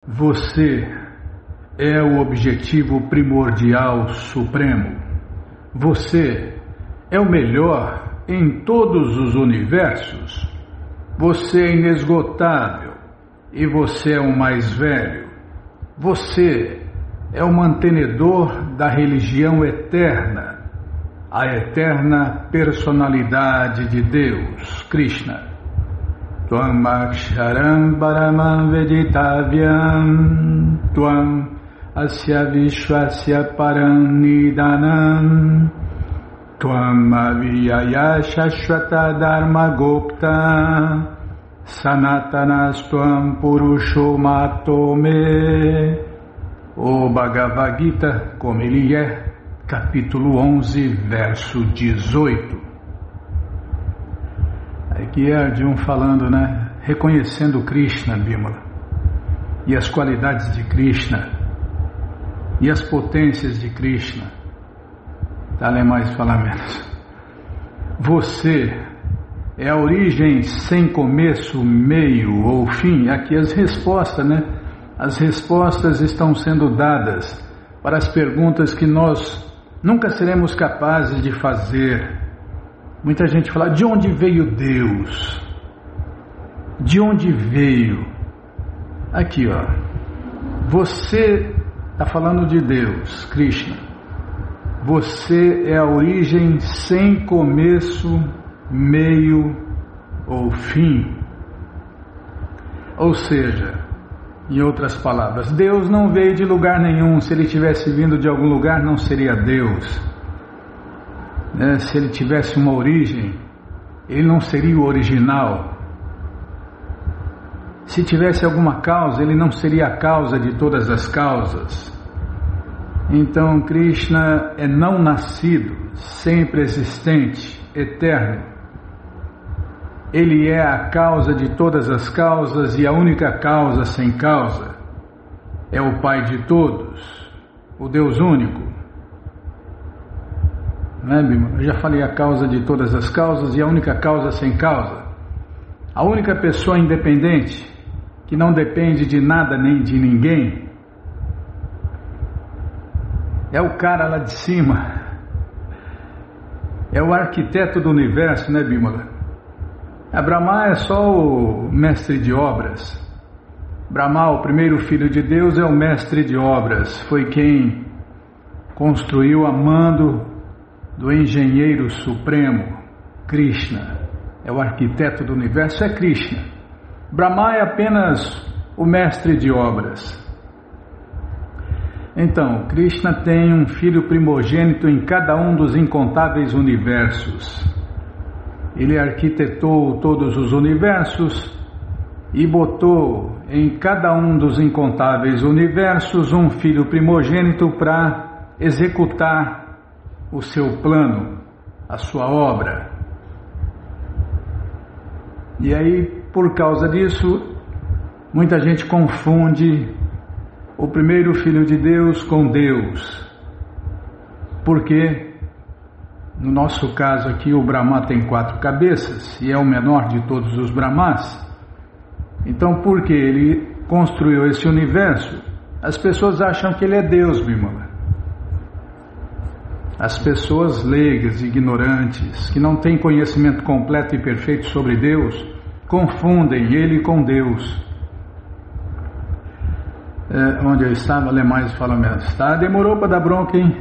Você é o objetivo primordial supremo. Você é o melhor em todos os universos. Você é inesgotável e você é o mais velho. Você é o mantenedor da religião eterna, a eterna personalidade de Deus, Krishna. Tvam aksharam paramam veditavyam, tvam asya vishvasya param nidanam, tvam avyaya shashvata dharma gopta, sanatanas tvam purusho matome. O Bhagavad Gita, como ele é, capítulo 11, verso 18. Aqui é Arjuna falando, né? Reconhecendo Krishna, Bimala, e as qualidades de Krishna, e as potências de Krishna. Dá-lhe mais, falar menos. Você é a origem sem começo, meio ou fim. Aqui as respostas, né? As respostas estão sendo dadas para as perguntas que nós nunca seremos capazes de fazer. Muita gente fala, de onde veio Deus? De onde veio? Aqui, ó. Você está falando de Deus, Krishna. Você é a origem sem começo, meio ou fim. Ou seja, em outras palavras, Deus não veio de lugar nenhum. Se ele tivesse vindo de algum lugar, não seria Deus. Se ele tivesse uma origem, ele não seria o original. Se tivesse alguma causa, ele não seria a causa de todas as causas. Então, Krishna é não nascido, sempre existente, eterno. Ele é a causa de todas as causas e a única causa sem causa. É o Pai de todos, o Deus único. Não é, Bima? Eu já falei a causa de todas as causas e a única causa sem causa. A única pessoa independente, que não depende de nada nem de ninguém, é o cara lá de cima. É o arquiteto do universo, né, Bimala? Brahma é só o mestre de obras. Brahma, o primeiro filho de Deus, é o mestre de obras. Foi quem construiu a mando do engenheiro supremo, Krishna. É o arquiteto do universo, é Krishna. Brahma é apenas o mestre de obras. Então, Krishna tem um filho primogênito em cada um dos incontáveis universos. Ele arquitetou todos os universos e botou em cada um dos incontáveis universos um filho primogênito para executar o seu plano, a sua obra. E aí, por causa disso, muita gente confunde o primeiro filho de Deus com Deus. Porque, no nosso caso aqui, o Brahma tem 4 cabeças e é o menor de todos os Brahmas. Então, porque ele construiu esse universo, as pessoas acham que ele é Deus, Bimala. As pessoas leigas, ignorantes, que não têm conhecimento completo e perfeito sobre Deus, confundem ele com Deus. Onde eu estava, Lemais fala menos. Tá? Demorou para dar bronca, hein?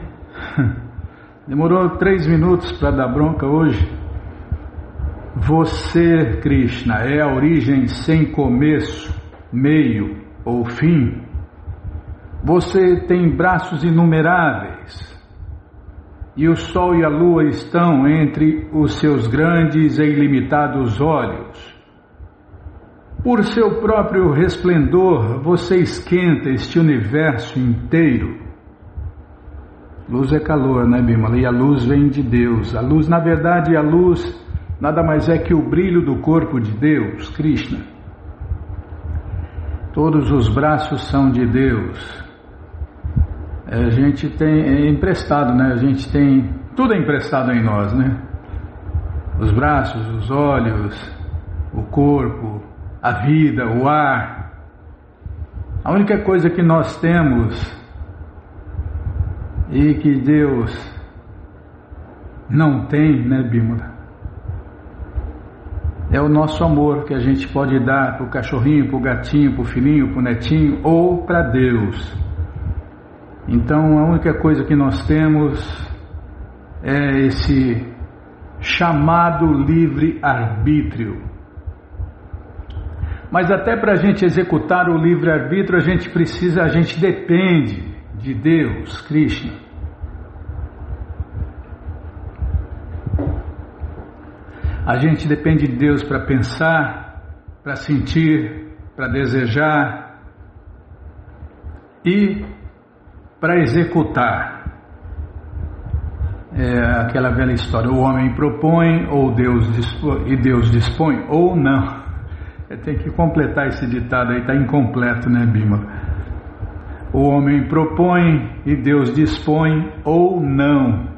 Demorou 3 minutos para dar bronca hoje. Você, Krishna, é a origem sem começo, meio ou fim. Você tem braços inumeráveis. E o sol e a lua estão entre os seus grandes e ilimitados olhos. Por seu próprio resplendor, você esquenta este universo inteiro. Luz é calor, né, Bimala? E a luz vem de Deus. A luz, na verdade, a luz nada mais é que o brilho do corpo de Deus, Krishna. Todos os braços são de Deus. A gente tem emprestado, né? A gente tem tudo é emprestado em nós, né? Os braços, os olhos, o corpo, a vida, o ar. A única coisa que nós temos e que Deus não tem, né, Bímola? É o nosso amor que a gente pode dar para o cachorrinho, para o gatinho, para o filhinho, para o netinho ou para Deus. Então a única coisa que nós temos é esse chamado livre-arbítrio. Mas até para a gente executar o livre-arbítrio a gente depende de Deus, Krishna. A gente depende de Deus para pensar, para sentir, para desejar e para executar. É aquela velha história, o homem propõe ou Deus dispõe ou não. Tem que completar esse ditado aí, está incompleto, né, Bímola? O homem propõe e Deus dispõe ou não.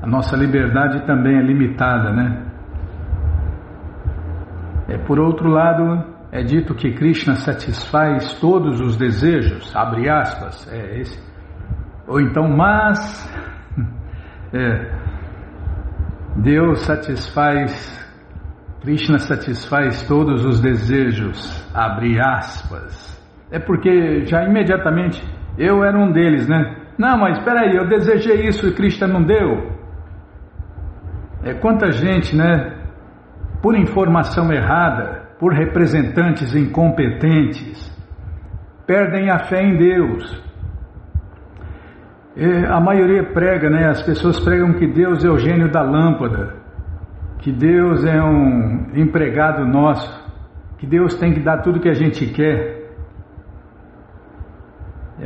A nossa liberdade também é limitada, né? Por outro lado, é dito que Krishna satisfaz todos os desejos, abre aspas, ou então, mas Deus satisfaz, Krishna satisfaz todos os desejos, abre aspas. É porque já imediatamente eu era um deles, né? Não, mas espera aí, eu desejei isso e Krishna não deu. Quanta gente, né, por informação errada, por representantes incompetentes, perdem a fé em Deus. A maioria prega, né, as pessoas pregam que Deus é o gênio da lâmpada, que Deus é um empregado nosso, que Deus tem que dar tudo que a gente quer.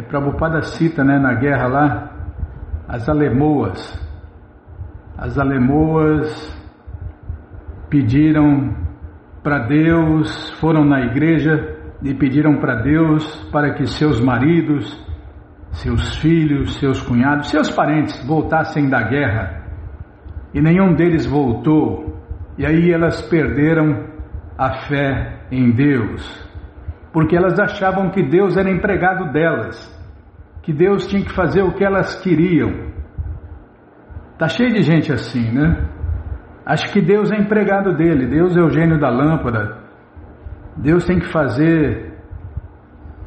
Prabhupada cita, né, na guerra lá, as alemoas. As alemoas pediram para Deus, foram na igreja e pediram para Deus para que seus maridos, seus filhos, seus cunhados, seus parentes voltassem da guerra. E nenhum deles voltou. E aí elas perderam a fé em Deus, porque elas achavam que Deus era empregado delas, que Deus tinha que fazer o que elas queriam. Está cheio de gente assim, né? Acho que Deus é empregado dele, Deus é o gênio da lâmpada, Deus tem que fazer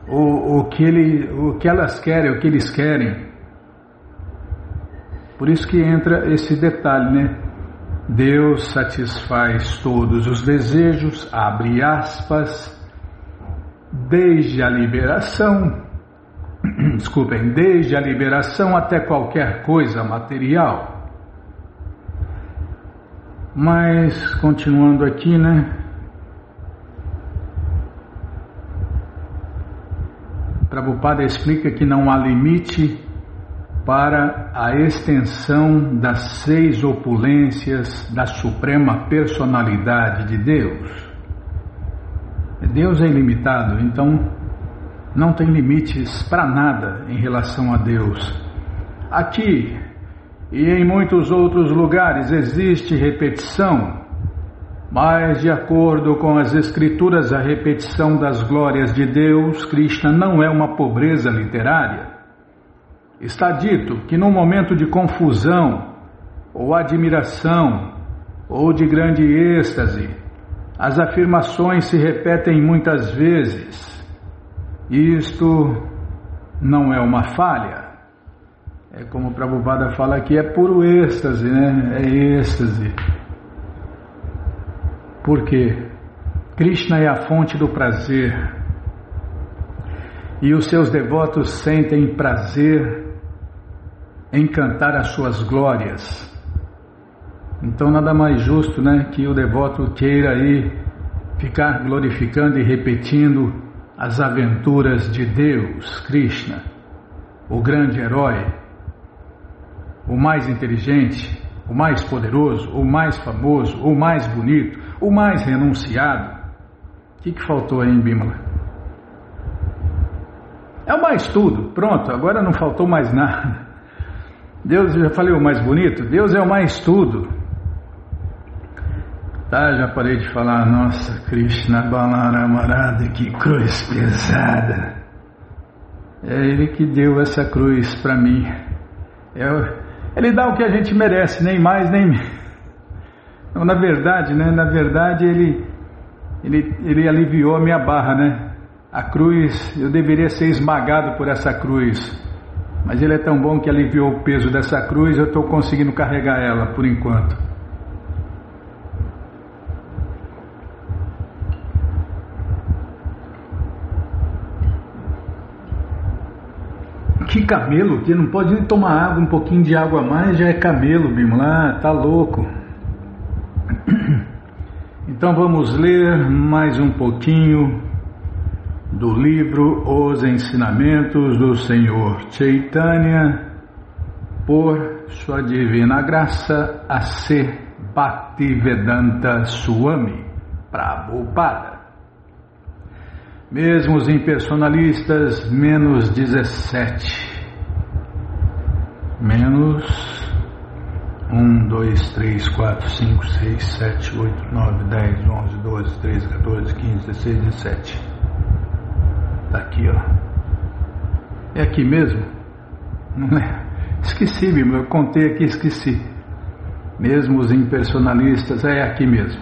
o que elas querem, o que eles querem. Por isso que entra esse detalhe, né? Deus satisfaz todos os desejos, abre aspas, desde a liberação, desde a liberação até qualquer coisa material. Mas, continuando aqui, né? Prabhupada explica que não há limite para a extensão das 6 opulências da Suprema Personalidade de Deus. Deus é ilimitado, então não tem limites para nada em relação a Deus. Aqui e em muitos outros lugares existe repetição, mas de acordo com as escrituras, a repetição das glórias de Deus, Krishna, não é uma pobreza literária. Está dito que num momento de confusão, ou admiração, ou de grande êxtase, as afirmações se repetem muitas vezes. Isto não é uma falha. Como o Prabhupada fala aqui, é puro êxtase, né? É êxtase. Por quê? Krishna é a fonte do prazer. E os seus devotos sentem prazer em cantar as suas glórias. Então nada mais justo, né, que o devoto queira aí ficar glorificando e repetindo as aventuras de Deus, Krishna, o grande herói, o mais inteligente, o mais poderoso, o mais famoso, o mais bonito, o mais renunciado. O que faltou aí em Bímola? É o mais tudo, pronto, agora não faltou mais nada. Deus, eu já falei o mais bonito, Deus é o mais tudo. Tá, já parei de falar, nossa, Krishna Balaramarada, que cruz pesada. É Ele que deu essa cruz para mim. Ele dá o que a gente merece, nem mais, nem menos. Então, na verdade, né? Na verdade, ele aliviou a minha barra, né? A cruz, eu deveria ser esmagado por essa cruz. Mas Ele é tão bom que aliviou o peso dessa cruz, eu estou conseguindo carregar ela, por enquanto. Que camelo, que não pode nem tomar água, um pouquinho de água a mais, já é camelo, Bimala, tá louco. Então vamos ler mais um pouquinho do livro Os Ensinamentos do Senhor Chaitanya, por sua divina graça, A.C. Bhaktivedanta Swami Prabhupada. Mesmo os impersonalistas, menos 17. Menos 1, 2, 3, 4, 5, 6, 7, 8, 9, 10, 11, 12, 13, 14, 15, 16, 17. Tá aqui, ó. É aqui mesmo? Não é? Esqueci, eu contei aqui, esqueci. Mesmo os impersonalistas, é aqui mesmo.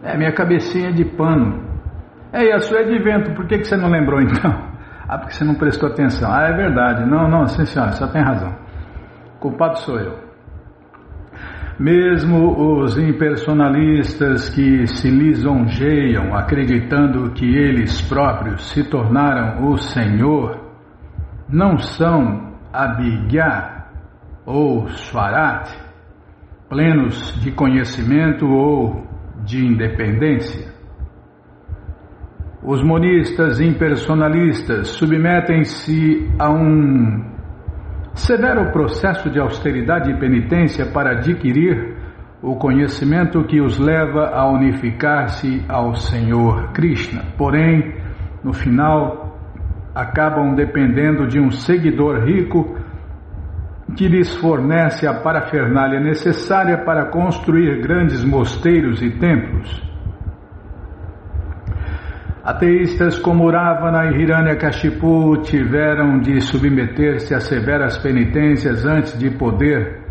É, minha cabecinha de pano. E a sua é de vento, por que você não lembrou então? Ah, porque você não prestou atenção. Ah, é verdade. Não, sim senhora, só tem razão. O culpado sou eu. Mesmo os impersonalistas que se lisonjeiam acreditando que eles próprios se tornaram o Senhor, não são Abhigya ou Swarat, plenos de conhecimento ou de independência. Os monistas impersonalistas submetem-se a um severo processo de austeridade e penitência para adquirir o conhecimento que os leva a unificar-se ao Senhor Krishna. Porém, no final, acabam dependendo de um seguidor rico que lhes fornece a parafernália necessária para construir grandes mosteiros e templos. Ateístas como Ravana e Hiranyakashipu tiveram de submeter-se a severas penitências antes de poder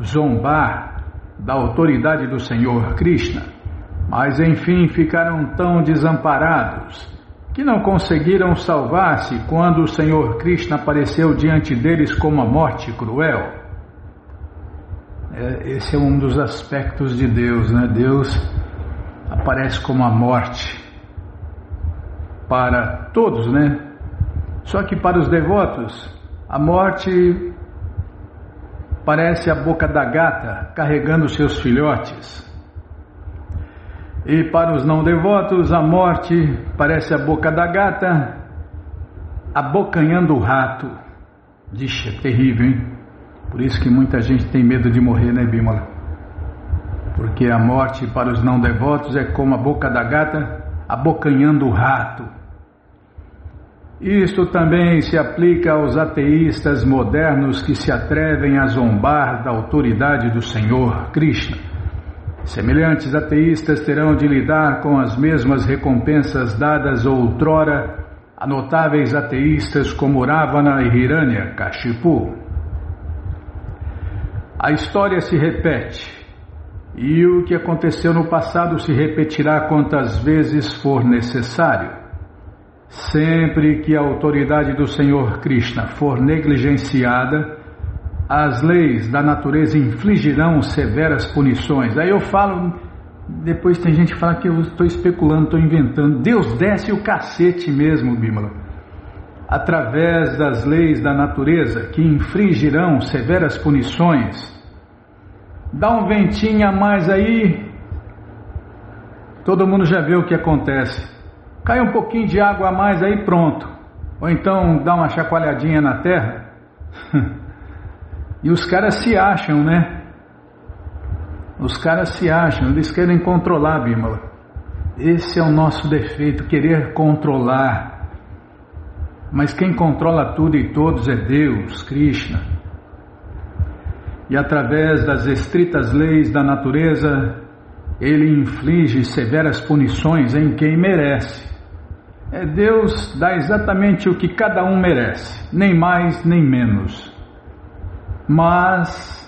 zombar da autoridade do Senhor Krishna, mas enfim ficaram tão desamparados que não conseguiram salvar-se quando o Senhor Krishna apareceu diante deles como a morte cruel. Esse é um dos aspectos de Deus, né? Deus aparece como a morte para todos, né? Só que para os devotos, a morte parece a boca da gata carregando seus filhotes. E para os não devotos, a morte parece a boca da gata abocanhando o rato. Dixe, é terrível, hein? Por isso que muita gente tem medo de morrer, né, Bimala? Porque a morte para os não devotos é como a boca da gata abocanhando o rato. Isto também se aplica aos ateístas modernos que se atrevem a zombar da autoridade do Senhor Krishna. Semelhantes ateístas terão de lidar com as mesmas recompensas dadas outrora a notáveis ateístas como Ravana e Hiranyakashipu. A história se repete, e o que aconteceu no passado se repetirá quantas vezes for necessário. Sempre que a autoridade do Senhor Krishna for negligenciada, as leis da natureza infligirão severas punições. Aí eu falo, depois tem gente que fala que eu estou especulando, estou inventando. Deus desce o cacete mesmo, Bimala. Através das leis da natureza que infligirão severas punições. Dá um ventinho a mais aí, todo mundo já vê o que acontece. Cai um pouquinho de água a mais aí, pronto. Ou então dá uma chacoalhadinha na terra. E os caras se acham, né? Os caras se acham, eles querem controlar, Bimala. Esse é o nosso defeito, querer controlar. Mas quem controla tudo e todos é Deus, Krishna. e através das estritas leis da natureza, ele inflige severas punições em quem merece. Deus dá exatamente o que cada um merece, nem mais nem menos. Mas,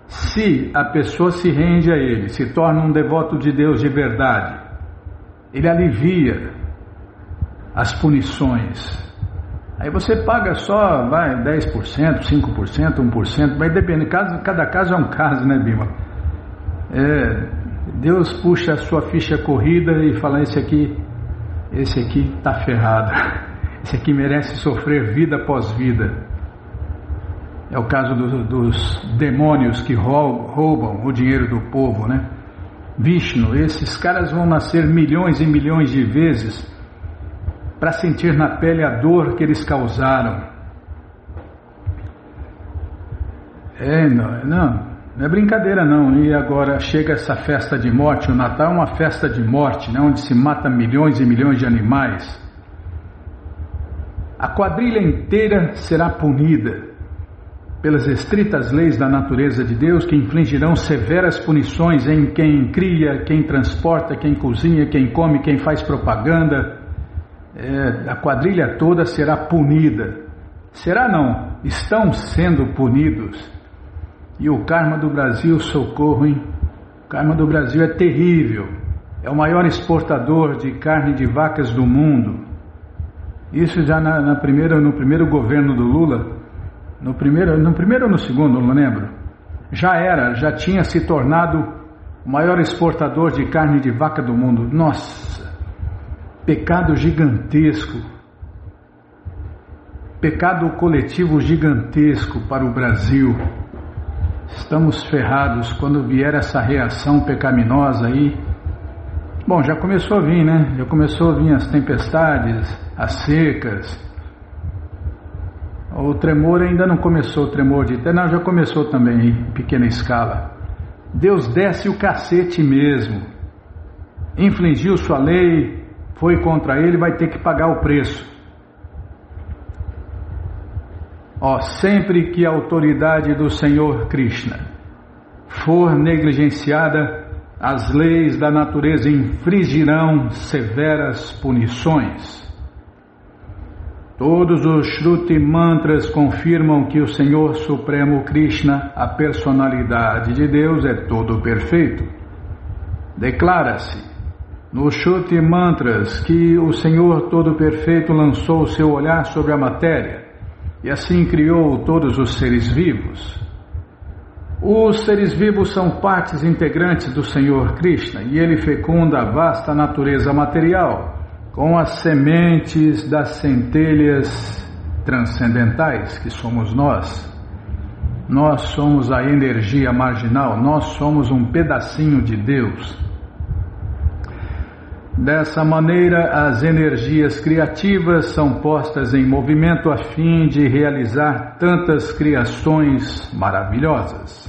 se a pessoa se rende a Ele, se torna um devoto de Deus de verdade, Ele alivia as punições. Aí você paga só, 10%, 5%, 1%, vai depender, cada caso é um caso, né, Bima? Deus puxa a sua ficha corrida e fala, esse aqui está ferrado, esse aqui merece sofrer vida após vida. É o caso dos demônios que roubam o dinheiro do povo, né? Vishnu, esses caras vão nascer milhões e milhões de vezes para sentir na pele a dor que eles causaram. Não é brincadeira não. E agora chega essa festa de morte, o Natal é uma festa de morte, né? Onde se mata milhões e milhões de animais. A quadrilha inteira será punida pelas estritas leis da natureza de Deus, que infligirão severas punições em quem cria, quem transporta, quem cozinha, quem come, quem faz propaganda. A quadrilha toda será punida. Será não, estão sendo punidos. E o karma do Brasil, socorro, hein? O karma do Brasil é terrível. É o maior exportador de carne de vacas do mundo. Isso já no primeiro governo do Lula. No primeiro ou no segundo, não lembro. Já tinha se tornado o maior exportador de carne de vaca do mundo. Nossa, pecado gigantesco. Pecado coletivo gigantesco para o Brasil. Estamos ferrados quando vier essa reação pecaminosa aí. Bom, já começou a vir, né? Já começou a vir as tempestades, as secas. O tremor ainda não começou, o tremor não, já começou também em pequena escala. Deus desce o cacete mesmo. Infligiu sua lei, foi contra ele, vai ter que pagar o preço. Sempre que a autoridade do Senhor Krishna for negligenciada, as leis da natureza infligirão severas punições. Todos os Shruti Mantras confirmam que o Senhor Supremo Krishna, a personalidade de Deus, é todo perfeito. Declara-se nos Shruti Mantras que o Senhor todo perfeito lançou o seu olhar sobre a matéria e assim criou todos os seres vivos. Os seres vivos são partes integrantes do Senhor Krishna e ele fecunda a vasta natureza material com as sementes das centelhas transcendentais que somos nós. Nós somos a energia marginal, nós somos um pedacinho de Deus. Dessa maneira, as energias criativas são postas em movimento a fim de realizar tantas criações maravilhosas.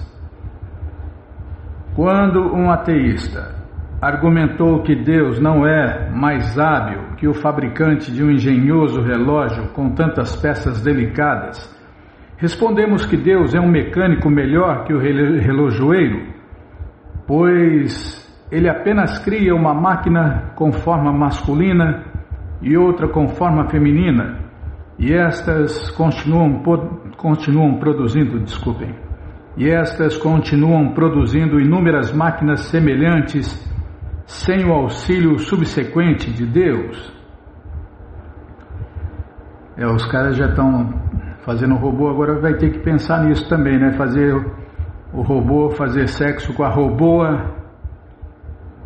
Quando um ateísta argumentou que Deus não é mais hábil que o fabricante de um engenhoso relógio com tantas peças delicadas, respondemos que Deus é um mecânico melhor que o relojoeiro, pois ele apenas cria uma máquina com forma masculina e outra com forma feminina, e estas continuam produzindo inúmeras máquinas semelhantes sem o auxílio subsequente de Deus. Os caras já estão fazendo robô, agora vai ter que pensar nisso também, né? Fazer o robô, fazer sexo com a roboa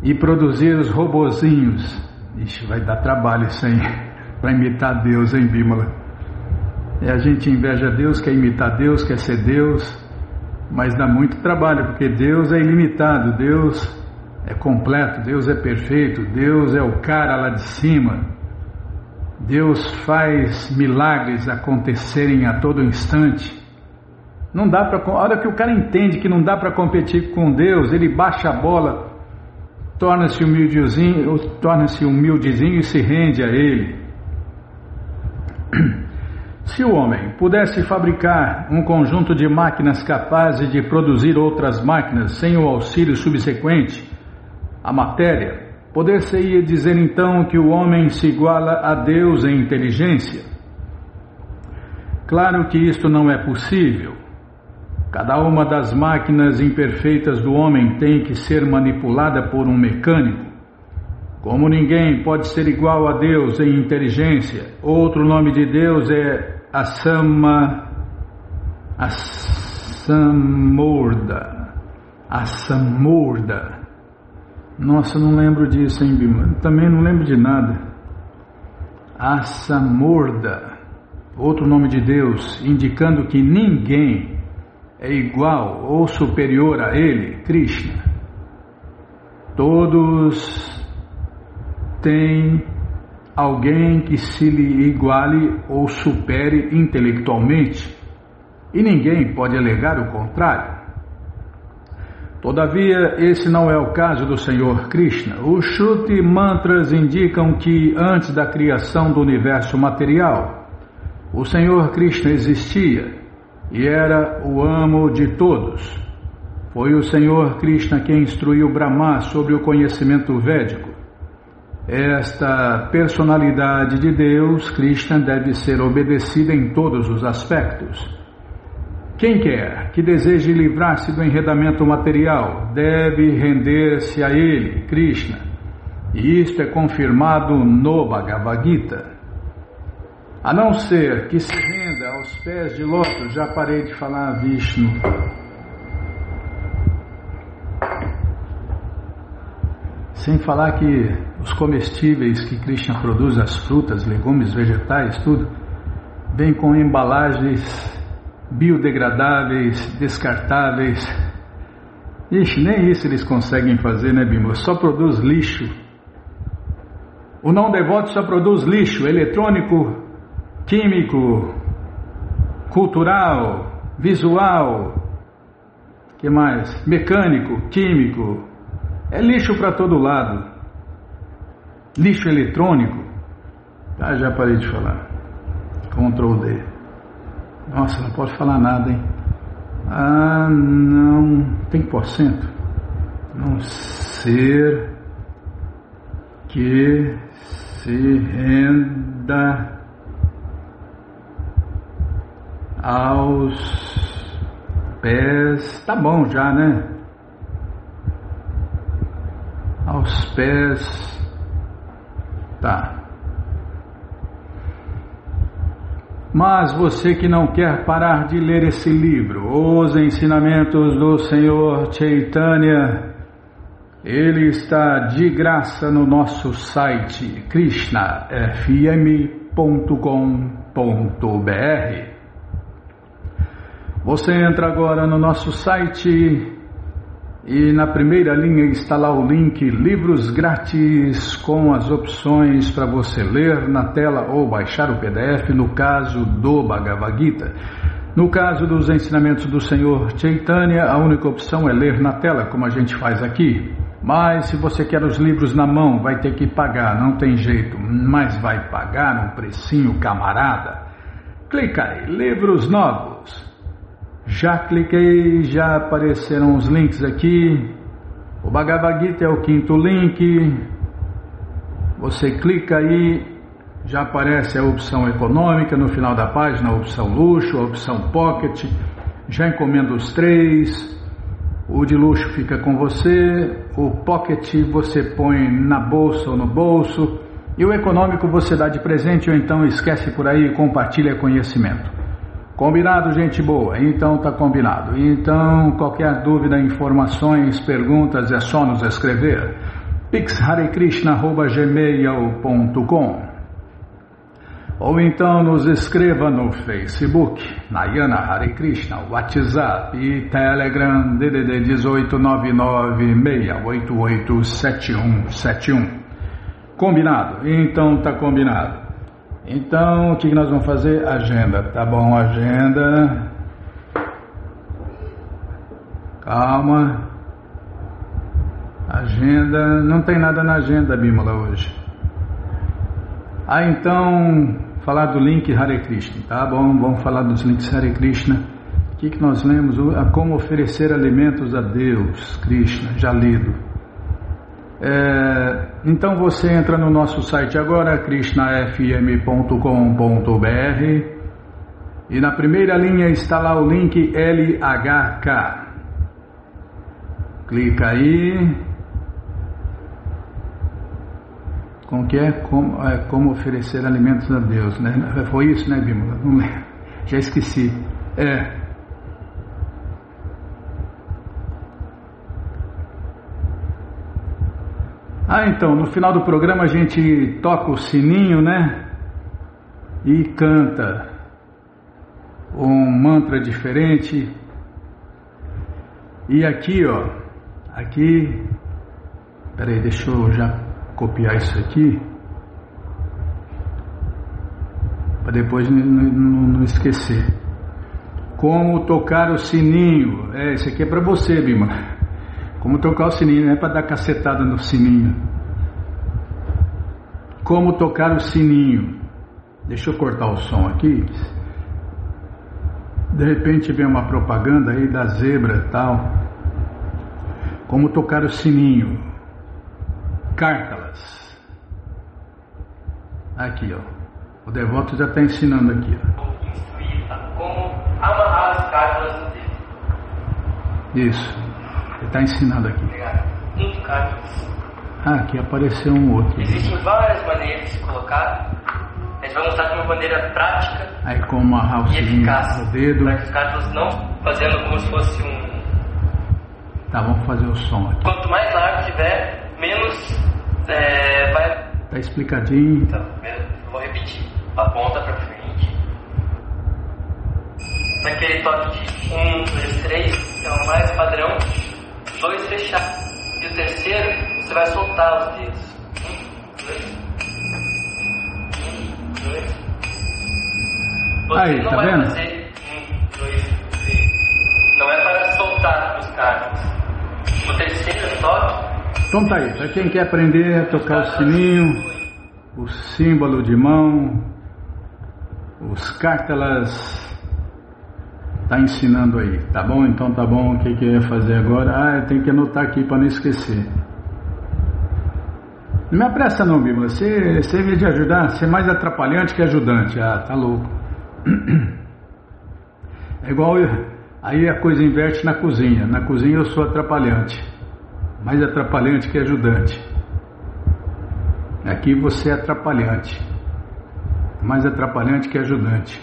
e produzir os robozinhos. Ixi, vai dar trabalho isso aí, para imitar Deus, hein, Bímola? A gente inveja Deus, quer imitar Deus, quer ser Deus, mas dá muito trabalho, porque Deus é ilimitado, Deus é completo, Deus é perfeito, Deus é o cara lá de cima. Deus faz milagres acontecerem a todo instante. Não dá para, a hora que o cara entende que não dá para competir com Deus, ele baixa a bola, torna-se humildezinho e se rende a Ele. Se o homem pudesse fabricar um conjunto de máquinas capazes de produzir outras máquinas sem o auxílio subsequente à matéria, poder-se-ia dizer então que o homem se iguala a Deus em inteligência? Claro que isto não é possível. Cada uma das máquinas imperfeitas do homem tem que ser manipulada por um mecânico. Como ninguém pode ser igual a Deus em inteligência, outro nome de Deus é Asamurda. Nossa, não lembro disso, hein, Bima? Também não lembro de nada. Asamurda, outro nome de Deus, indicando que ninguém é igual ou superior a ele, Krishna. Todos têm alguém que se lhe iguale ou supere intelectualmente, e ninguém pode alegar o contrário. Todavia, esse não é o caso do Senhor Krishna. Os Shruti mantras indicam que antes da criação do universo material, o Senhor Krishna existia e era o amo de todos. Foi o Senhor Krishna quem instruiu Brahma sobre o conhecimento védico. Esta personalidade de Deus, Krishna, deve ser obedecida em todos os aspectos. Quem quer que deseje livrar-se do enredamento material deve render-se a ele, Krishna, e isto é confirmado no Bhagavad Gita. A não ser que se renda aos pés de lótus, já parei de falar Vishnu. Sem falar que os comestíveis que Krishna produz, as frutas, legumes, vegetais, tudo, vem com embalagens biodegradáveis, descartáveis. Ixi, nem isso eles conseguem fazer, né, Bimbo? Só produz lixo. O não devoto só produz lixo, eletrônico, químico, cultural, visual, que mais? Mecânico, químico. É lixo para todo lado. Lixo eletrônico. Ah, já parei de falar. Ctrl D. Nossa, não pode falar nada, hein? Ah, não. Tem porcento? Não ser que se renda aos pés. Tá bom já, né? Aos pés. Tá. Mas você que não quer parar de ler esse livro, Os Ensinamentos do Senhor Chaitanya, ele está de graça no nosso site krishnafm.com.br. Você entra agora no nosso site e na primeira linha está lá o link Livros Grátis com as opções para você ler na tela ou baixar o PDF no caso do Bhagavad Gita. No caso dos ensinamentos do Senhor Chaitanya, a única opção é ler na tela, como a gente faz aqui. Mas se você quer os livros na mão, vai ter que pagar, não tem jeito, mas vai pagar um precinho camarada. Clica aí, livros novos. Já cliquei, já apareceram os links aqui. O Bhagavad Gita é o quinto link. Você clica aí, já aparece a opção econômica no final da página, a opção luxo, a opção pocket. Já encomenda os três. O de luxo fica com você, o pocket você põe na bolsa ou no bolso, e o econômico você dá de presente ou então esquece por aí e compartilha conhecimento. Combinado, gente boa? Então tá combinado. Então, qualquer dúvida, informações, perguntas, é só nos escrever. pixharekrishna@gmail.com ou então nos escreva no Facebook, Nayana Hare Krishna, WhatsApp e Telegram, DDD 18996887171. Combinado? Então tá combinado. Então, o que nós vamos fazer? Agenda. Tá bom, agenda. Calma. Agenda. Não tem nada na agenda, Bímola, hoje. Ah, então, falar do link Hare Krishna, tá bom? Vamos falar dos links Hare Krishna. O que nós lemos? Como oferecer alimentos a Deus, Krishna, já lido. Então você entra no nosso site agora, krishnafm.com.br, e na primeira linha está lá o link LHK. Clica aí. Como que é? Como oferecer alimentos a Deus, né? Foi isso, né, Bímola? Não lembro. Já esqueci. Então, no final do programa a gente toca o sininho, né? E canta um mantra diferente. E aqui, peraí, deixa eu já copiar isso aqui, para depois não esquecer. Como tocar o sininho. Isso aqui é para você, Bima. Como tocar o sininho, não é para dar cacetada no sininho. Como tocar o sininho. Deixa eu cortar o som aqui. De repente vem uma propaganda aí da zebra e tal. Como tocar o sininho. Cártalas. Aqui, o devoto já está ensinando aqui. Instruir como amarrar as cártalas no dedo. Isso. Ele está ensinando aqui. Muito cártalas. Aqui apareceu um outro. Existem várias maneiras de colocar. A gente vai mostrar de uma maneira prática. Aí como amarrar o sininho no dedo. Para que os cártalas não fazendo como se fosse um... Tá, vamos fazer o som aqui. Quanto mais largo tiver, menos vai... Tá explicadinho. Então, vou repetir. Aponta para frente. Naquele toque de 1, 2, 3, que é o mais padrão. 2 fechados. E o terceiro, você vai soltar os dedos. 1, 2. 1, 2. Você aí, não tá vai vendo? fazer 1, 2, 3. Não é para soltar os cártalas. O terceiro toque. Então tá aí, para quem quer aprender a tocar o sininho, o símbolo de mão, os cártalas, tá ensinando aí, tá bom? Então tá bom, o que eu ia fazer agora? Eu tenho que anotar aqui para não esquecer. Não me apressa não, Bíblia, você em vez de ajudar, você é mais atrapalhante que ajudante. Tá louco. É igual, aí a coisa inverte na cozinha eu sou atrapalhante. Mais atrapalhante que ajudante. Aqui você é atrapalhante. Mais atrapalhante que ajudante.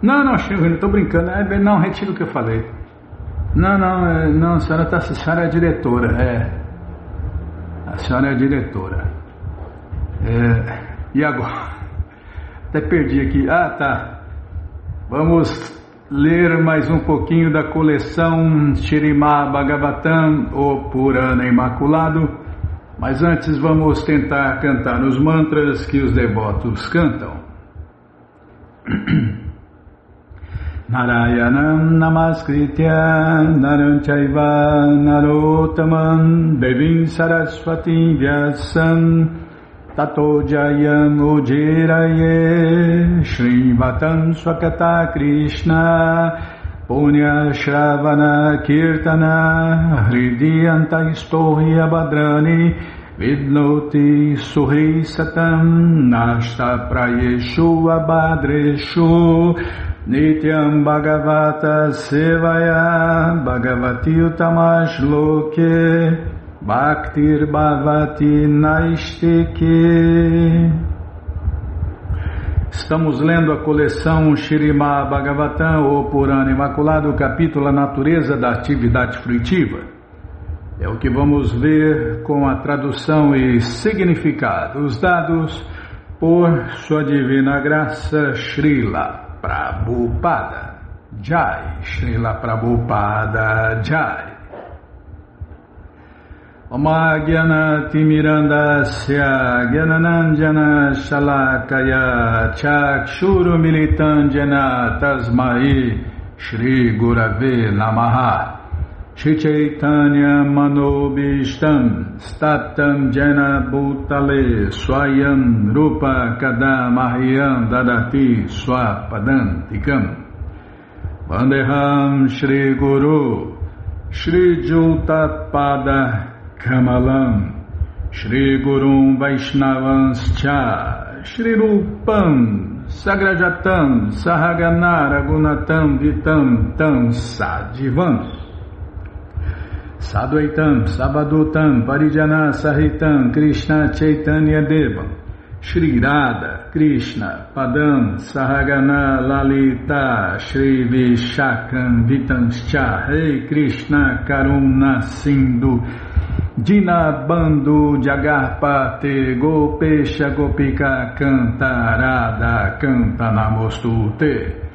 Não, Chico, não estou brincando. Não, retiro o que eu falei. Não, a senhora é diretora. A senhora é diretora. E agora? Até perdi aqui. Tá. Vamos ler mais um pouquinho da coleção Śrīmad Bhagavatam, o Purana Imaculado, mas antes vamos tentar cantar os mantras que os devotos cantam. Narayanam Namaskritya Naram Chaiva Narottamam Devim Saraswati Vyasam Tato Jayam Ujiraye Shrivatam Swakata Krishna Punya Shravana Kirtana Hridiyanta Istohi Abhadrani Vidnoti Suhi Satam Nashta Prayeshu Abhadreshu Nityam Bhagavata Sevaya Bhagavati Utamash Loke Bhaktir Bhavati Naistike. Estamos lendo a coleção Śrīmad Bhagavatam, o Purana Imaculado, o capítulo A Natureza da Atividade Fruitiva. É o que vamos ver com a tradução e significado, os dados por Sua Divina Graça Srila Prabhupada Jai. Srila Prabhupada Jai. Oma Gyanati Mirandasya Gyananandjana Shalakaya Chakshuru Militandjana Tasmai Shri Gurave Namaha. Shri Chaitanya Manobishtam Statam Jena Bhutale Swayam Rupa Kadamahyam Dadati Swapadantikam Vandeham Shri Guru Shri Jutapada Kamalam Shri Gurum Vaishnavanscha Shri Rupam Sagrajatam Sahagana Ragunatam Vitam Tam Sadivam Sadvaitam, Sabadutam, Parijana Sahitam, Krishna Chaitanya Devam, Shri Radha, Krishna, Padam, Sahagana Lalita, Shri Vishakam Vitanscha, Rei Krishna Karuna Sindhu, Dina Bandhu Jagarpate, Gopesha Gopika Canta, Radha Canta Namostute.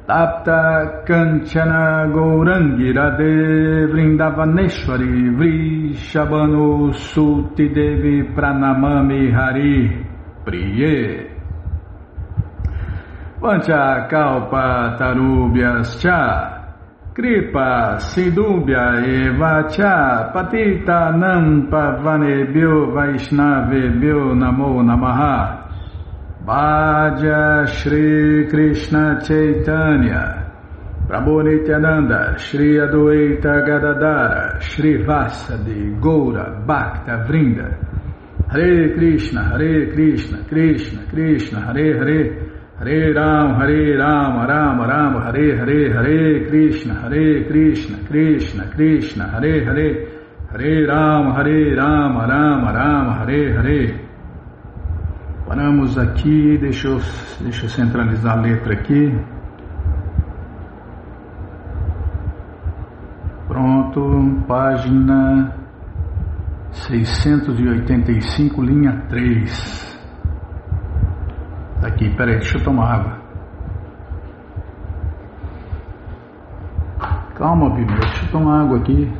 Tapta Kanchana Gourangi Radhe Vrindavaneshwari Vrishabhanu Suti Devi Pranamami Hari Priye Vancha Kalpa Tarubhyas Cha Kripa Sindubhya Eva Cha Patita Nampa Vanebhyo Vaishnavebhyo Namo Namaha Bhaja Shri Krishna Chaitanya Prabhu Nityananda Shri Adwaita Gadadara Shri Vasadi Goura Bhakta Vrinda Hare Krishna Krishna Krishna Hare Hare Hare Ram Rama Hare Hare Hare Krishna Krishna Krishna Hare Hare Hare Ram Rama Hare Hare. Paramos aqui, deixa eu centralizar a letra aqui. Pronto, página 685, linha 3. Tá aqui, peraí, deixa eu tomar água. Calma, Bíblia, deixa eu tomar água aqui.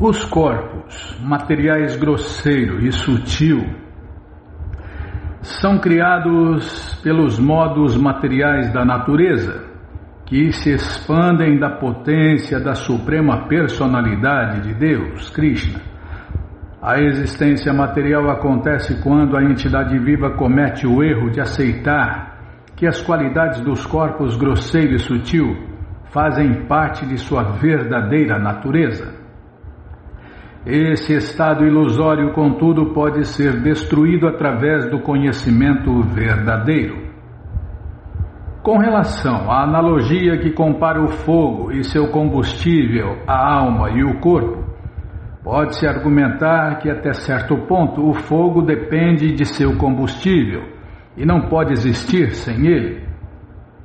Os corpos, materiais grosseiro e sutil, são criados pelos modos materiais da natureza, que se expandem da potência da suprema personalidade de Deus, Krishna. A existência material acontece quando a entidade viva comete o erro de aceitar que as qualidades dos corpos grosseiro e sutil fazem parte de sua verdadeira natureza. Esse estado ilusório, contudo, pode ser destruído através do conhecimento verdadeiro. Com relação à analogia que compara o fogo e seu combustível, a alma e o corpo, pode-se argumentar que até certo ponto o fogo depende de seu combustível e não pode existir sem ele,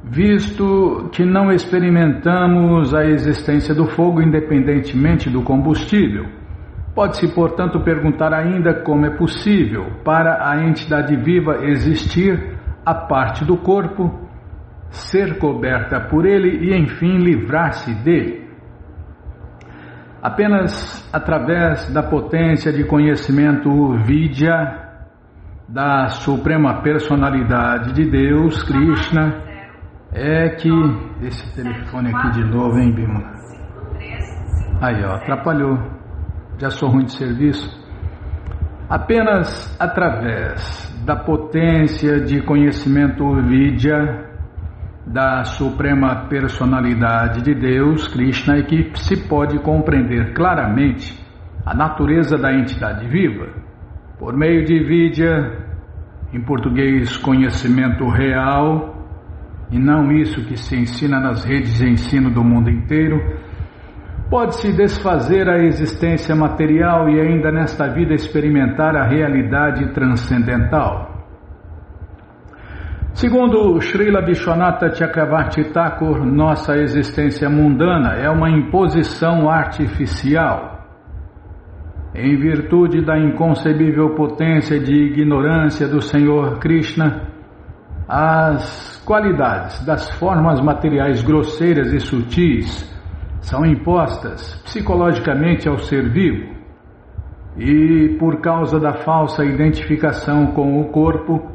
visto que não experimentamos a existência do fogo independentemente do combustível. Pode-se, portanto, perguntar ainda como é possível para a entidade viva existir a parte do corpo, ser coberta por ele e, enfim, livrar-se dele. Apenas através da potência de conhecimento Vidya, da Suprema Personalidade de Deus, Krishna, é que... Esse telefone aqui de novo, hein, Bimala? Aí, ó, atrapalhou. Já sou ruim de serviço. Apenas através da potência de conhecimento Vidya, da Suprema Personalidade de Deus, Krishna, é que se pode compreender claramente a natureza da entidade viva. Por meio de Vidya, em português, conhecimento real, e não isso que se ensina nas redes de ensino do mundo inteiro, pode-se desfazer a existência material e ainda nesta vida experimentar a realidade transcendental. Segundo Srila Vishwanatha Chakravarti Thakur, nossa existência mundana é uma imposição artificial. Em virtude da inconcebível potência de ignorância do Senhor Krishna, as qualidades das formas materiais grosseiras e sutis são impostas psicologicamente ao ser vivo. e por causa da falsa identificação com o corpo,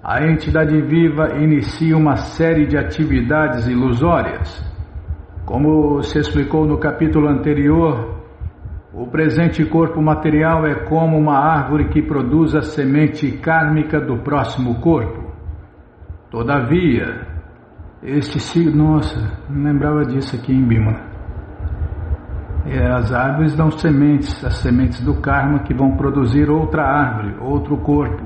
a entidade viva inicia uma série de atividades ilusórias. Como se explicou no capítulo anterior, o presente corpo material é como uma árvore que produz a semente kármica do próximo corpo. Todavia, nossa, não lembrava disso aqui em Bímola. As árvores dão sementes, as sementes do karma que vão produzir outra árvore, outro corpo,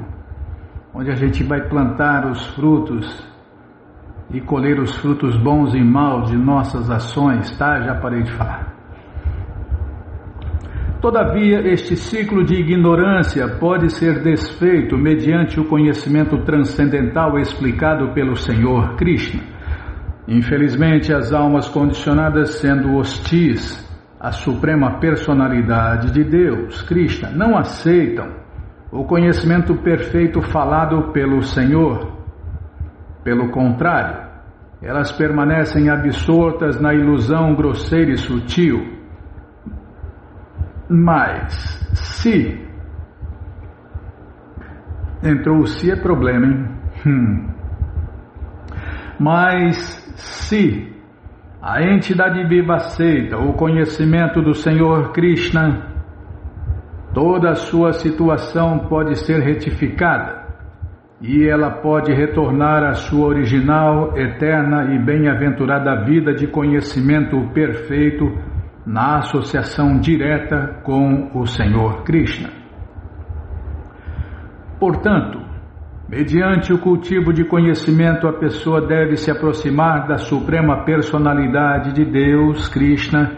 onde a gente vai plantar os frutos e colher os frutos bons e maus de nossas ações, tá? Já parei de falar. Todavia, este ciclo de ignorância pode ser desfeito mediante o conhecimento transcendental explicado pelo Senhor Krishna. Infelizmente, as almas condicionadas, sendo hostis à suprema personalidade de Deus, Krishna, não aceitam o conhecimento perfeito falado pelo Senhor. Pelo contrário, elas permanecem absortas na ilusão grosseira e sutil. Mas, se... Entrou o se é problema, hein? Mas, se a entidade viva aceita o conhecimento do Senhor Krishna, toda a sua situação pode ser retificada e ela pode retornar à sua original, eterna e bem-aventurada vida de conhecimento perfeito na associação direta com o Senhor Krishna. Portanto, mediante o cultivo de conhecimento, a pessoa deve se aproximar da suprema personalidade de Deus, Krishna,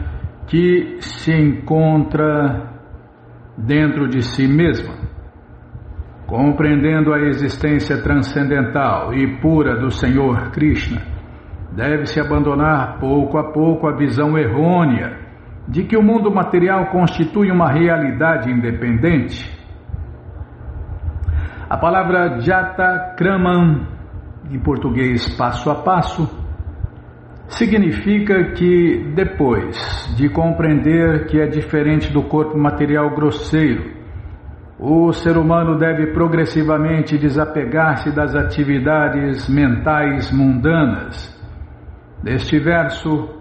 que se encontra dentro de si mesma. Compreendendo a existência transcendental e pura do Senhor Krishna, deve-se abandonar pouco a pouco a visão errônea de que o mundo material constitui uma realidade independente. A palavra Jata Kramam, em português passo a passo, significa que depois de compreender que é diferente do corpo material grosseiro, o ser humano deve progressivamente desapegar-se das atividades mentais mundanas. Neste verso,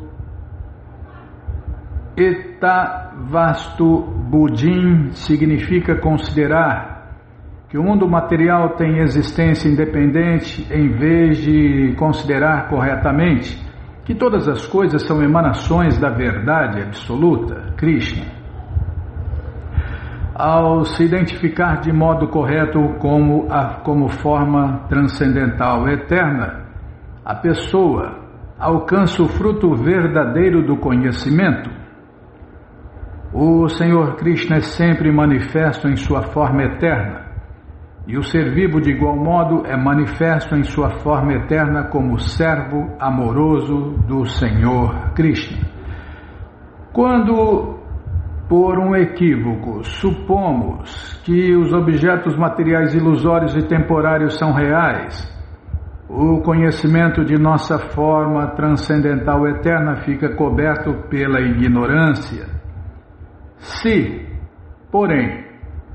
Etavastu Buddhim significa considerar que o mundo material tem existência independente, em vez de considerar corretamente que todas as coisas são emanações da verdade absoluta, Krishna. Ao se identificar de modo correto como forma transcendental eterna, a pessoa alcança o fruto verdadeiro do conhecimento. O Senhor Krishna é sempre manifesto em sua forma eterna, e o ser vivo de igual modo é manifesto em sua forma eterna como servo amoroso do Senhor Krishna. Quando, por um equívoco, supomos que os objetos materiais ilusórios e temporários são reais, o conhecimento de nossa forma transcendental eterna fica coberto pela ignorância. Se, porém,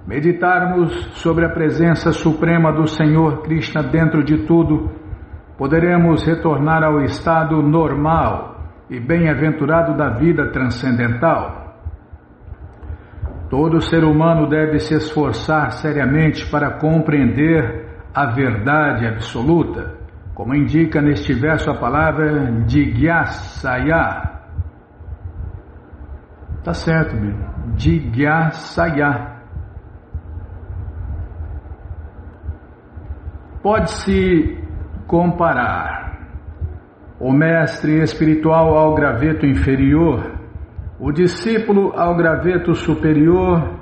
meditarmos sobre a presença suprema do Senhor Krishna dentro de tudo, poderemos retornar ao estado normal e bem-aventurado da vida transcendental. Todo ser humano deve se esforçar seriamente para compreender a verdade absoluta, como indica neste verso a palavra Jigyasaya. Tá certo, meu. Jigyasaya. Pode-se comparar o mestre espiritual ao graveto inferior, o discípulo ao graveto superior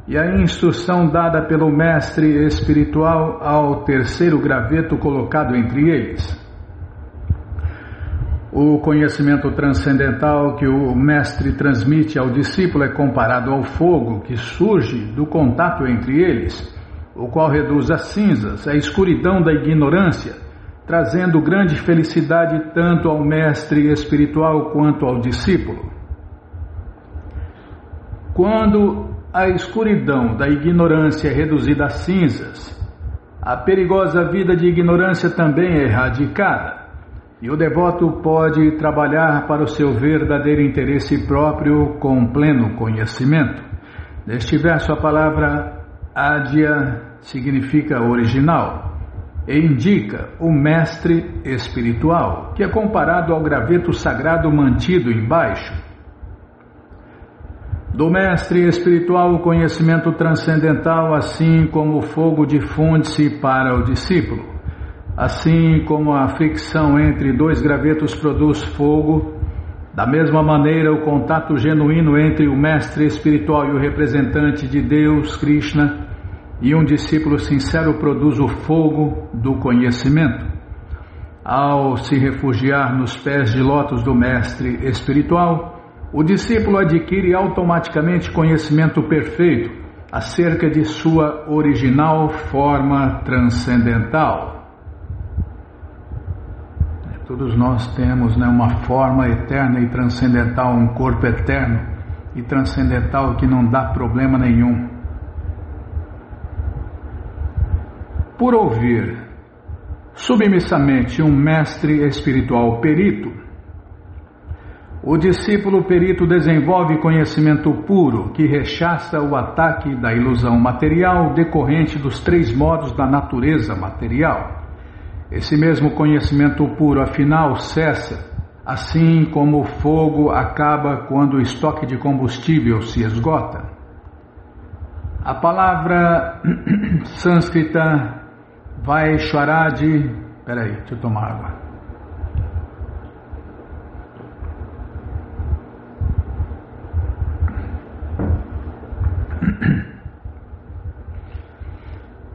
e a instrução dada pelo mestre espiritual ao terceiro graveto colocado entre eles. O conhecimento transcendental que o mestre transmite ao discípulo é comparado ao fogo que surge do contato entre eles, o qual reduz às cinzas a escuridão da ignorância, trazendo grande felicidade tanto ao mestre espiritual quanto ao discípulo. Quando a escuridão da ignorância é reduzida a cinzas, a perigosa vida de ignorância também é erradicada, e o devoto pode trabalhar para o seu verdadeiro interesse próprio com pleno conhecimento. Neste verso, a palavra Adya significa original e indica o mestre espiritual, que é comparado ao graveto sagrado mantido embaixo. Do mestre espiritual, o conhecimento transcendental, assim como o fogo, difunde-se para o discípulo. Assim como a fricção entre dois gravetos produz fogo, da mesma maneira o contato genuíno entre o mestre espiritual e o representante de Deus, Krishna, e um discípulo sincero produz o fogo do conhecimento. Ao se refugiar nos pés de lótus do mestre espiritual, o discípulo adquire automaticamente conhecimento perfeito acerca de sua original forma transcendental. Todos nós temos, uma forma eterna e transcendental, um corpo eterno e transcendental que não dá problema nenhum. Por ouvir submissamente um mestre espiritual perito, o discípulo perito desenvolve conhecimento puro que rechaça o ataque da ilusão material decorrente dos três modos da natureza material. Esse mesmo conhecimento puro, afinal, cessa, assim como o fogo acaba quando o estoque de combustível se esgota. A palavra sânscrita Vaishwaradi... Peraí, deixa eu tomar água.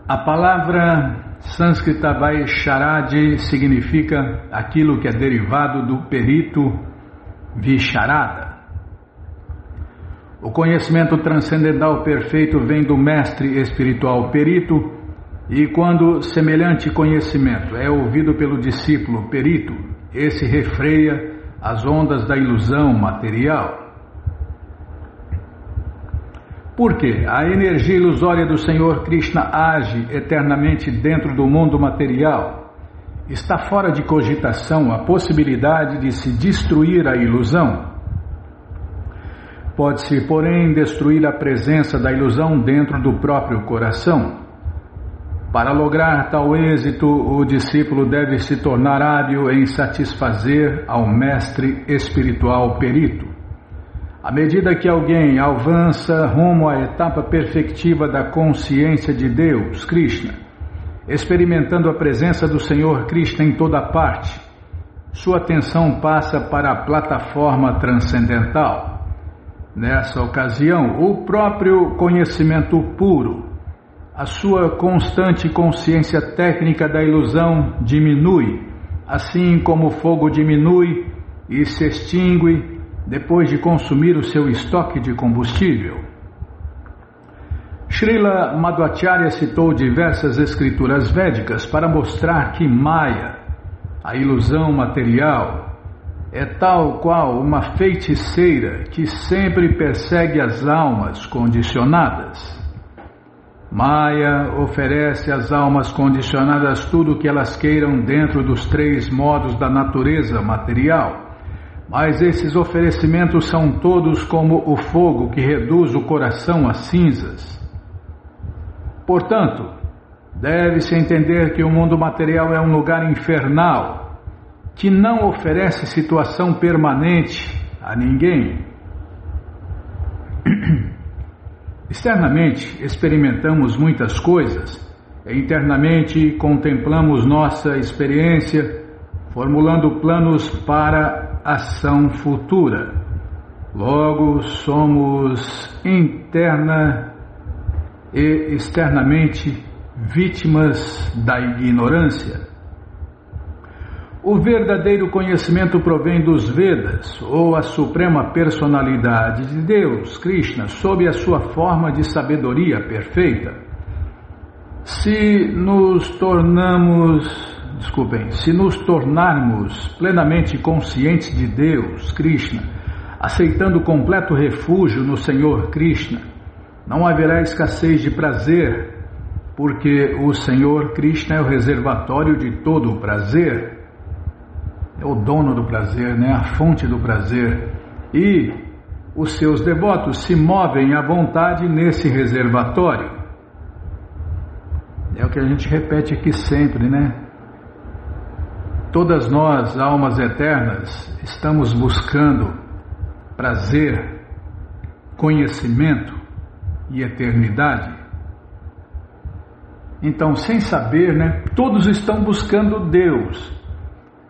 A palavra sânscrita Vaishwaradi significa aquilo que é derivado do perito Visharada. O conhecimento transcendental perfeito vem do mestre espiritual perito, e quando semelhante conhecimento é ouvido pelo discípulo perito, esse refreia as ondas da ilusão material. Porque a energia ilusória do Senhor Krishna age eternamente dentro do mundo material. Está fora de cogitação a possibilidade de se destruir a ilusão. Pode-se, porém, destruir a presença da ilusão dentro do próprio coração. Para lograr tal êxito, o discípulo deve se tornar hábil em satisfazer ao mestre espiritual perito. À medida que alguém avança rumo à etapa perfectiva da consciência de Deus, Krishna, experimentando a presença do Senhor Krishna em toda parte, sua atenção passa para a plataforma transcendental. Nessa ocasião, o próprio conhecimento puro, a sua constante consciência técnica da ilusão diminui, assim como o fogo diminui e se extingue depois de consumir o seu estoque de combustível. Srila Madhvacharya citou diversas escrituras védicas para mostrar que Maya, a ilusão material, é tal qual uma feiticeira que sempre persegue as almas condicionadas. Maya oferece às almas condicionadas tudo o que elas queiram dentro dos três modos da natureza material. Mas esses oferecimentos são todos como o fogo que reduz o coração a cinzas. Portanto, deve-se entender que o mundo material é um lugar infernal, que não oferece situação permanente a ninguém. Externamente, experimentamos muitas coisas, e internamente contemplamos nossa experiência, formulando planos para ação futura. Logo, somos interna e externamente vítimas da ignorância. O verdadeiro conhecimento provém dos Vedas, ou a suprema personalidade de Deus, Krishna, sob a sua forma de sabedoria perfeita. Se nos tornarmos plenamente conscientes de Deus, Krishna, aceitando completo refúgio no Senhor Krishna, Não haverá escassez de prazer, porque o Senhor Krishna é o reservatório de todo o prazer. É o dono do prazer, né? A fonte do prazer. E os seus devotos se movem à vontade nesse reservatório. É o que a gente repete aqui sempre, né? Todas nós, almas eternas, estamos buscando prazer, conhecimento e eternidade. Então, sem saber, né? Todos estão buscando Deus.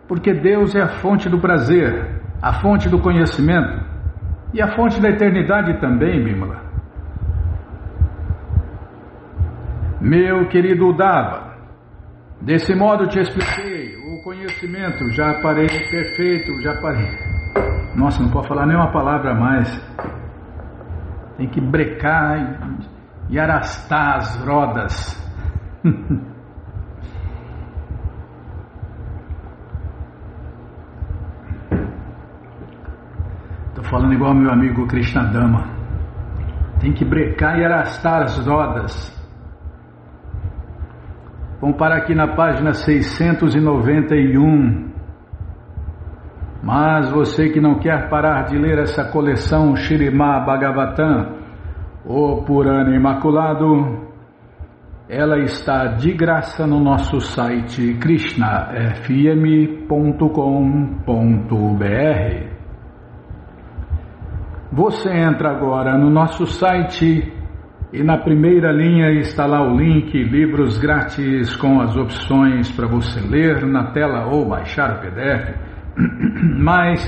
Porque Deus é a fonte do prazer, a fonte do conhecimento e a fonte da eternidade também, Bimala. Meu querido Uddhava, desse modo te expliquei, o conhecimento já parei perfeito, já parei. Nossa, não pode falar nenhuma palavra a mais. Tem que brecar e arastar as rodas. Falando igual meu amigo Krishnadama, tem que brecar e arrastar as rodas. Vamos parar aqui na página 691. Mas você que não quer parar de ler essa coleção Śrīmad Bhagavatam, o Purana Imaculado, ela está de graça no nosso site krishnafm.com.br. Você entra agora no nosso site e na primeira linha está lá o link Livros Grátis com as opções para você ler na tela ou baixar o PDF. Mas,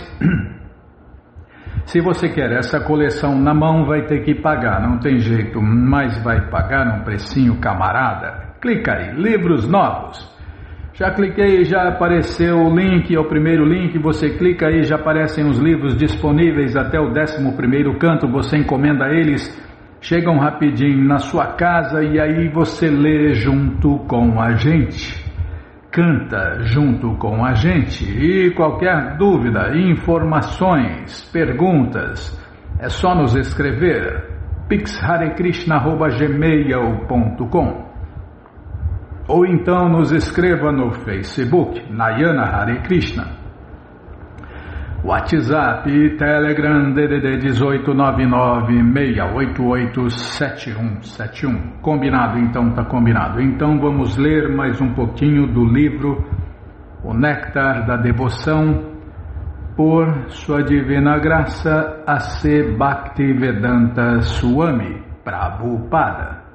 se você quer essa coleção na mão, vai ter que pagar, não tem jeito, mas vai pagar um precinho camarada. Clica aí, Livros Novos. Já cliquei, já apareceu o link, é o primeiro link, você clica aí, já aparecem os livros disponíveis até o 11º canto, você encomenda eles, chegam rapidinho na sua casa e aí você lê junto com a gente, canta junto com a gente. E qualquer dúvida, informações, perguntas, é só nos escrever pixharekrishna@gmail.com ou então nos escreva no Facebook, Nayana Hare Krishna. WhatsApp, Telegram, DDD 1899-688-7171. Combinado, então, tá combinado. Então vamos ler mais um pouquinho do livro O Néctar da Devoção, por Sua Divina Graça A.C. Bhaktivedanta Swami Prabhupada.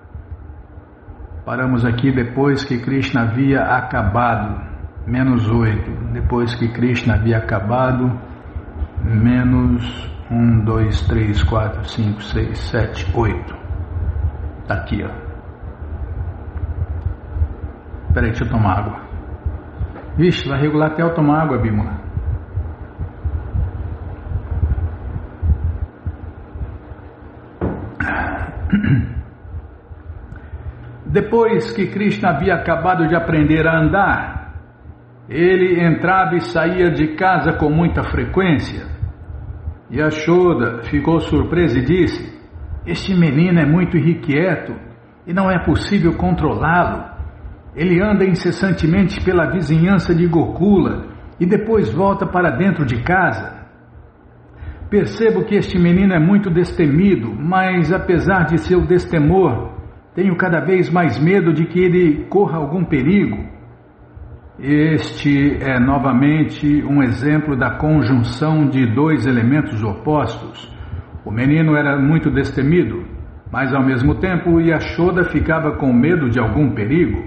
Paramos aqui depois que Krishna havia acabado, -8. Depois que Krishna havia acabado, -1, 2, 3, 4, 5, 6, 7, 8. Está aqui, ó. Espera aí, deixa eu tomar água. Vixe, vai regular até eu tomar água, Bimala. Depois que Krishna havia acabado de aprender a andar, ele entrava e saía de casa com muita frequência. Yashoda ficou surpresa e disse: "Este menino é muito irrequieto e não é possível controlá-lo. Ele anda incessantemente pela vizinhança de Gokula e depois volta para dentro de casa. Percebo que este menino é muito destemido, mas apesar de seu destemor, tenho cada vez mais medo de que ele corra algum perigo." Este é novamente um exemplo da conjunção de dois elementos opostos. O menino era muito destemido, mas ao mesmo tempo Yashoda ficava com medo de algum perigo.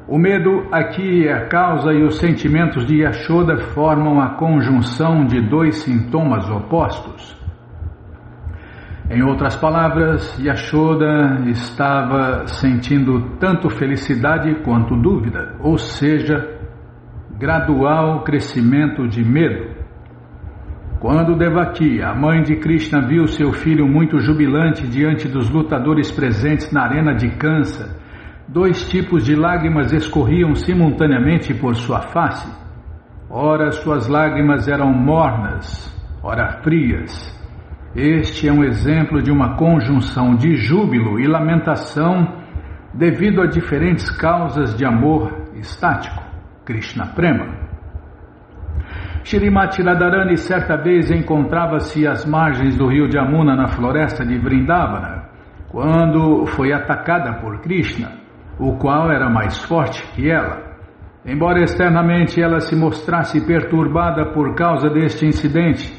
O medo aqui é a causa e os sentimentos de Yashoda formam a conjunção de dois sintomas opostos. Em outras palavras, Yashoda estava sentindo tanto felicidade quanto dúvida, ou seja, gradual crescimento de medo. Quando Devaki, a mãe de Krishna, viu seu filho muito jubilante diante dos lutadores presentes na arena de Kansa, dois tipos de lágrimas escorriam simultaneamente por sua face. Ora suas lágrimas eram mornas, ora frias. Este é um exemplo de uma conjunção de júbilo e lamentação devido a diferentes causas de amor estático, Krishna Prema. Shrimati Radharani certa vez encontrava-se às margens do rio Jamuna na floresta de Vrindavana, quando foi atacada por Krishna, o qual era mais forte que ela. Embora externamente ela se mostrasse perturbada por causa deste incidente,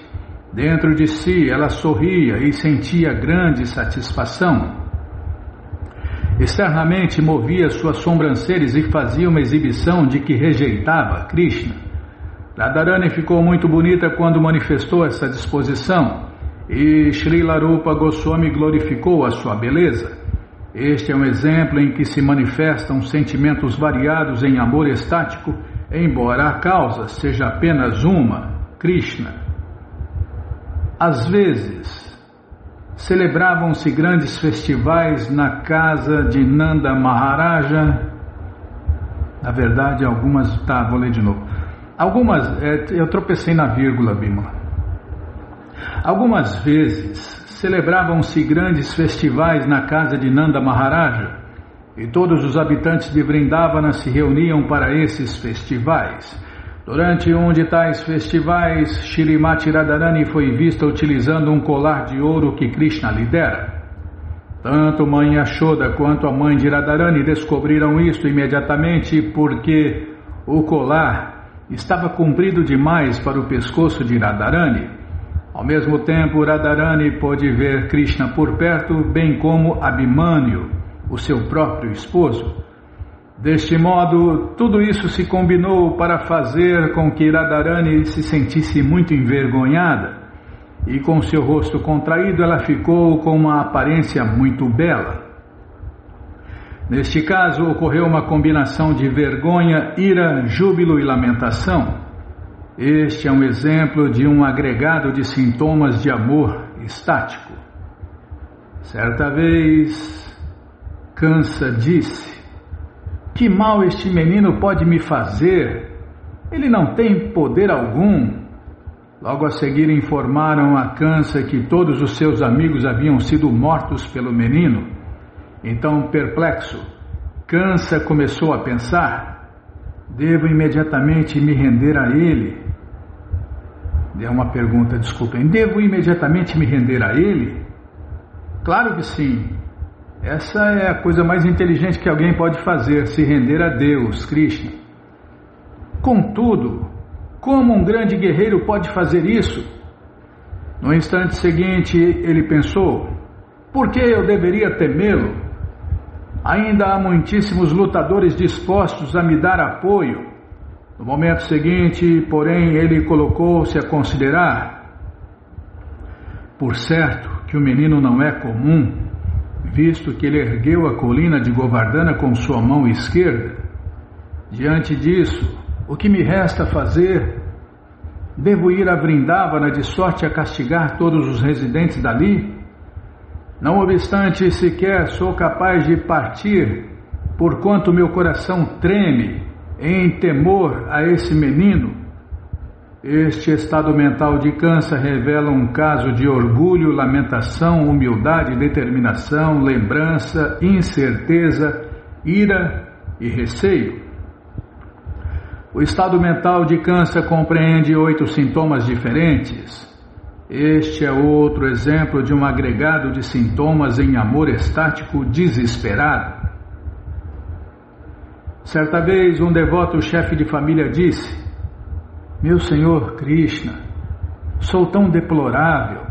dentro de si ela sorria e sentia grande satisfação. Externamente movia suas sobrancelhas e fazia uma exibição de que rejeitava Krishna. Radharani ficou muito bonita quando manifestou essa disposição e Srila Rupa Goswami glorificou a sua beleza. Este é um exemplo em que se manifestam sentimentos variados em amor estático, embora a causa seja apenas uma, Krishna. Às vezes, celebravam-se grandes festivais na casa de Nanda Maharaja. Na verdade, vou ler de novo. Eu tropecei na vírgula, Bimala. Algumas vezes celebravam-se grandes festivais na casa de Nanda Maharaja e todos os habitantes de Vrindavana se reuniam para esses festivais. Durante um de tais festivais, Shrimati Radharani foi vista utilizando um colar de ouro que Krishna lhe dera. Tanto mãe Yashoda quanto a mãe de Radharani descobriram isto imediatamente porque o colar estava comprido demais para o pescoço de Radharani. Ao mesmo tempo, Radharani pôde ver Krishna por perto, bem como Abhimanyu, o seu próprio esposo. Deste modo, tudo isso se combinou para fazer com que Radharani se sentisse muito envergonhada, e com seu rosto contraído ela ficou com uma aparência muito bela. Neste caso, ocorreu uma combinação de vergonha, ira, júbilo e lamentação. Este é um exemplo de um agregado de sintomas de amor estático. Certa vez, Kansa disse: "Que mal este menino pode me fazer? Ele não tem poder algum." Logo a seguir informaram a Kansa que todos os seus amigos haviam sido mortos pelo menino. Então, perplexo, Kansa começou a pensar: devo imediatamente me render a ele? É uma pergunta, desculpem. Devo imediatamente me render a ele? Claro que sim. Essa é a coisa mais inteligente que alguém pode fazer, se render a Deus, Krishna. Contudo, como um grande guerreiro pode fazer isso? No instante seguinte, ele pensou: por que eu deveria temê-lo? Ainda há muitíssimos lutadores dispostos a me dar apoio. No momento seguinte, porém, ele colocou-se a considerar: por certo que o menino não é comum, visto que ele ergueu a colina de Govardhana com sua mão esquerda. Diante disso, o que me resta fazer? Devo ir a Vrindavana de sorte a castigar todos os residentes dali? Não obstante, sequer sou capaz de partir, porquanto meu coração treme em temor a esse menino. Este estado mental de Kansa revela um caso de orgulho, lamentação, humildade, determinação, lembrança, incerteza, ira e receio. O estado mental de Kansa compreende 8 sintomas diferentes. Este é outro exemplo de um agregado de sintomas em amor estático desesperado. Certa vez, um devoto chefe de família disse: "Meu Senhor Krishna, sou tão deplorável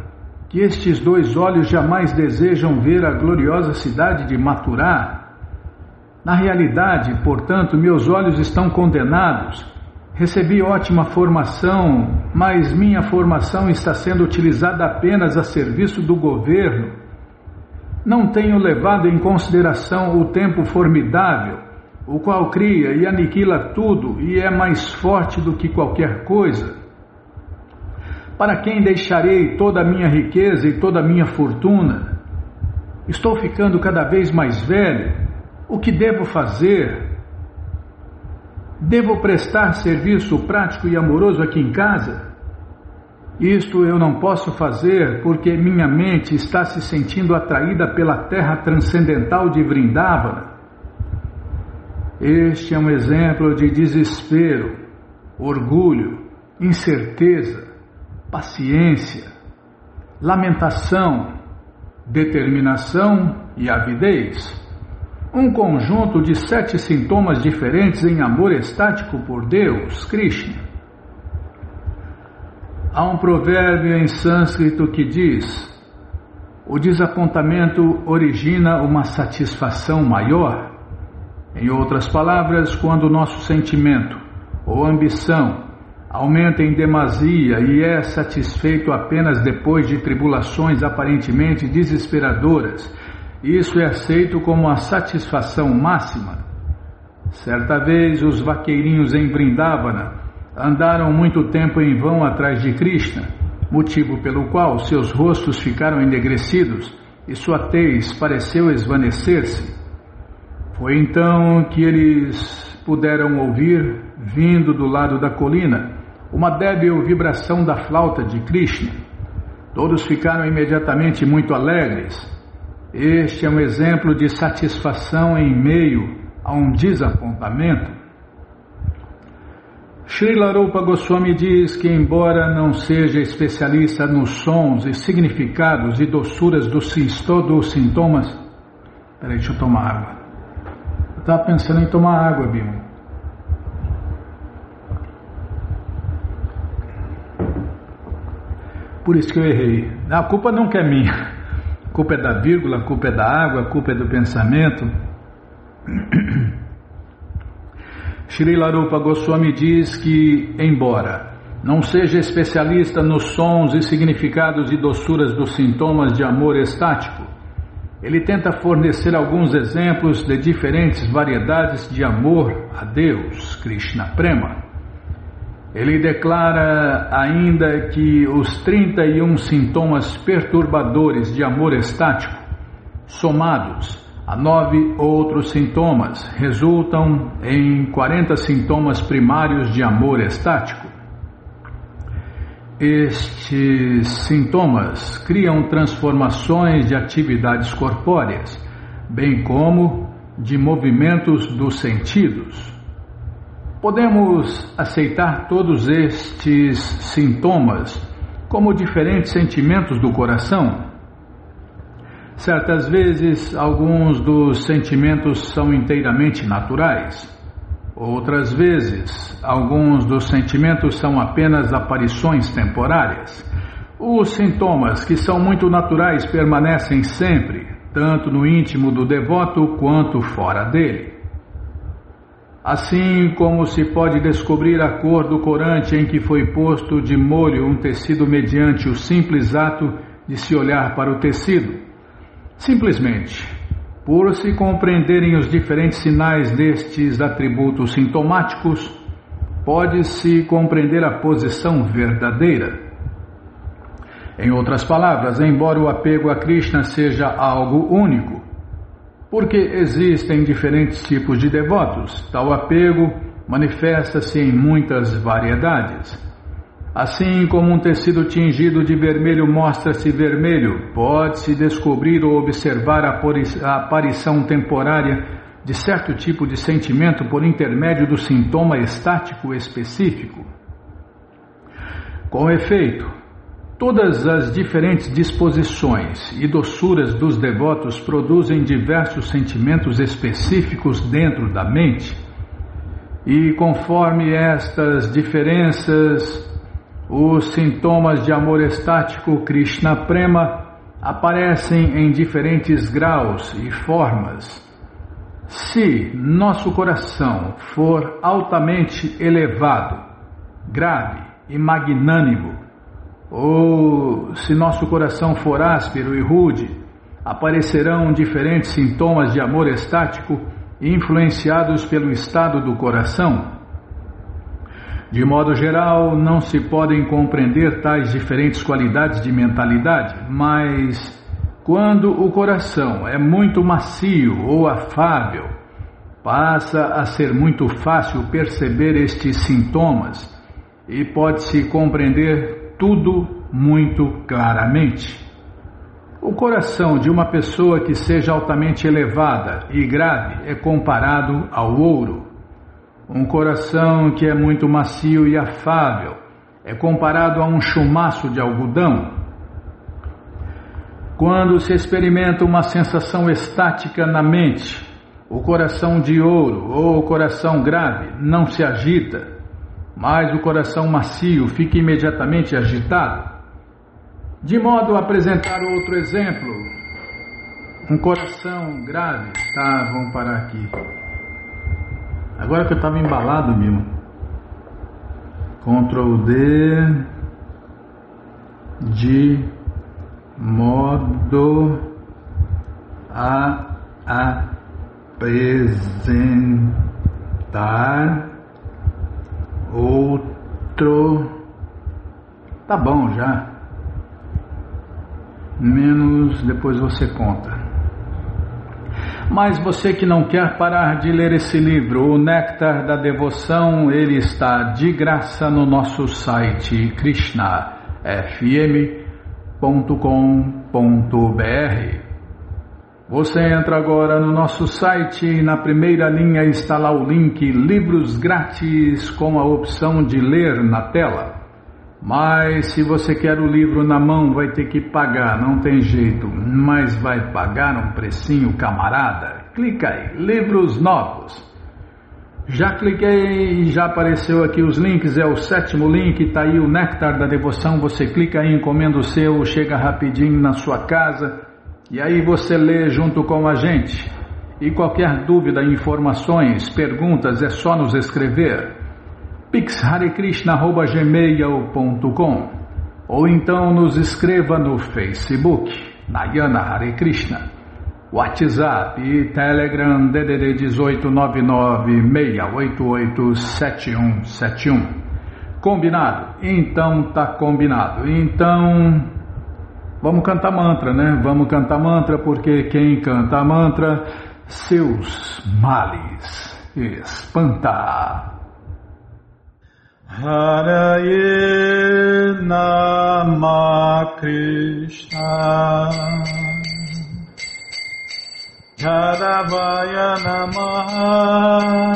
que estes 2 olhos jamais desejam ver a gloriosa cidade de Mathura. Na realidade, portanto, meus olhos estão condenados. Recebi ótima formação, mas minha formação está sendo utilizada apenas a serviço do governo. Não tenho levado em consideração o tempo formidável, o qual cria e aniquila tudo e é mais forte do que qualquer coisa. Para quem deixarei toda a minha riqueza e toda a minha fortuna? Estou ficando cada vez mais velho. O que devo fazer? Devo prestar serviço prático e amoroso aqui em casa? Isto eu não posso fazer porque minha mente está se sentindo atraída pela terra transcendental de Vrindavana. Este é um exemplo de desespero, orgulho, incerteza, paciência, lamentação, determinação e avidez. Um conjunto de 7 sintomas diferentes em amor estático por Deus, Krishna. Há um provérbio em sânscrito que diz: o desapontamento origina uma satisfação maior. Em outras palavras, quando o nosso sentimento ou ambição aumenta em demasia e é satisfeito apenas depois de tribulações aparentemente desesperadoras, isso é aceito como a satisfação máxima. Certa vez, os vaqueirinhos em Vrindavana andaram muito tempo em vão atrás de Krishna, motivo pelo qual seus rostos ficaram enegrecidos e sua tez pareceu esvanecer-se. Foi então que eles puderam ouvir, vindo do lado da colina, uma débil vibração da flauta de Krishna. Todos ficaram imediatamente muito alegres. Este é um exemplo de satisfação em meio a um desapontamento. Srila Rupa Goswami diz que, embora não seja especialista nos sons e significados e doçuras dos sintomas... Peraí, deixa eu tomar água. Eu estava pensando em tomar água, Bima. Por isso que eu errei. A culpa nunca é minha. A culpa é da vírgula, a culpa é da água, a culpa é do pensamento. Srila Rupa Goswami diz que, embora não seja especialista nos sons e significados e doçuras dos sintomas de amor estático, ele tenta fornecer alguns exemplos de diferentes variedades de amor a Deus, Krishna Prema. Ele declara ainda que os 31 sintomas perturbadores de amor estático, somados a 9 outros sintomas, resultam em 40 sintomas primários de amor estático. Estes sintomas criam transformações de atividades corpóreas, bem como de movimentos dos sentidos. Podemos aceitar todos estes sintomas como diferentes sentimentos do coração. Certas vezes, alguns dos sentimentos são inteiramente naturais. Outras vezes, alguns dos sentimentos são apenas aparições temporárias. Os sintomas, que são muito naturais, permanecem sempre, tanto no íntimo do devoto quanto fora dele. Assim como se pode descobrir a cor do corante em que foi posto de molho um tecido mediante o simples ato de se olhar para o tecido. Simplesmente, por se compreenderem os diferentes sinais destes atributos sintomáticos, pode-se compreender a posição verdadeira. Em outras palavras, embora o apego a Krishna seja algo único, porque existem diferentes tipos de devotos, tal apego manifesta-se em muitas variedades. Assim como um tecido tingido de vermelho mostra-se vermelho, pode-se descobrir ou observar a aparição temporária de certo tipo de sentimento por intermédio do sintoma estático específico. Com efeito, todas as diferentes disposições e doçuras dos devotos produzem diversos sentimentos específicos dentro da mente, e conforme estas diferenças, os sintomas de amor estático Krishna Prema aparecem em diferentes graus e formas. Se nosso coração for altamente elevado, grave e magnânimo, ou se nosso coração for áspero e rude, aparecerão diferentes sintomas de amor estático influenciados pelo estado do coração. De modo geral, não se podem compreender tais diferentes qualidades de mentalidade, mas quando o coração é muito macio ou afável, passa a ser muito fácil perceber estes sintomas e pode-se compreender tudo muito claramente. O coração de uma pessoa que seja altamente elevada e grave é comparado ao ouro. Um coração que é muito macio e afável é comparado a um chumaço de algodão. Quando se experimenta uma sensação estática na mente, o coração de ouro ou o coração grave não se agita, mas o coração macio fica imediatamente agitado. De modo a apresentar outro exemplo, um coração grave, tá, vamos parar aqui. Agora que eu estava embalado mesmo. Ctrl D, de modo a apresentar outro. Tá bom já. Menos depois você conta. Mas você que não quer parar de ler esse livro, O Néctar da Devoção, ele está de graça no nosso site krishnafm.com.br. Você entra agora no nosso site e na primeira linha está lá o link Livros Grátis com a opção de ler na tela. Mas se você quer o livro na mão vai ter que pagar, não tem jeito, mas vai pagar um precinho, camarada. Clica aí, livros novos. Já cliquei e já apareceu aqui os links, é o 7º link, está aí o Néctar da Devoção, você clica aí, encomenda o seu, chega rapidinho na sua casa e aí você lê junto com a gente. E qualquer dúvida, informações, perguntas, é só nos escrever. pixharekrishna@gmail.com ou então nos escreva no Facebook, Nayana Hare Krishna, WhatsApp e Telegram DDD 1899-688-7171. Combinado? Então tá combinado. Então vamos cantar mantra, né? Vamos cantar mantra porque quem canta mantra seus males espanta. Haraye Nama Krishna Jadavaya Namaha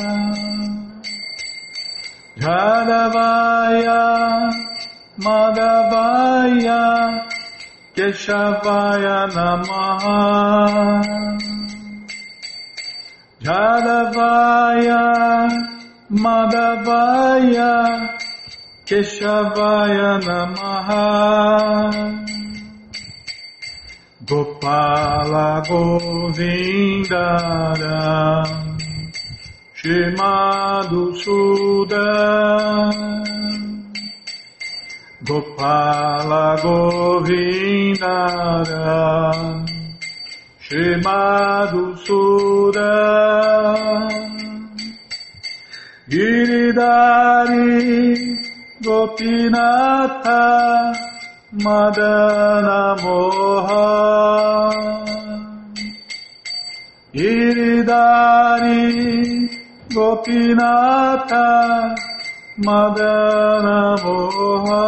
Jadavaya Madhavaya Keshavaya Namaha Jadavaya Madhavaya Keshavaya Namaha Gopala Govindara Shrimadu Sudan Gopala Govindara Shrimadu Sudan Giridhari Gopinatha Madana Moha Giridhari Gopinatha Madana Moha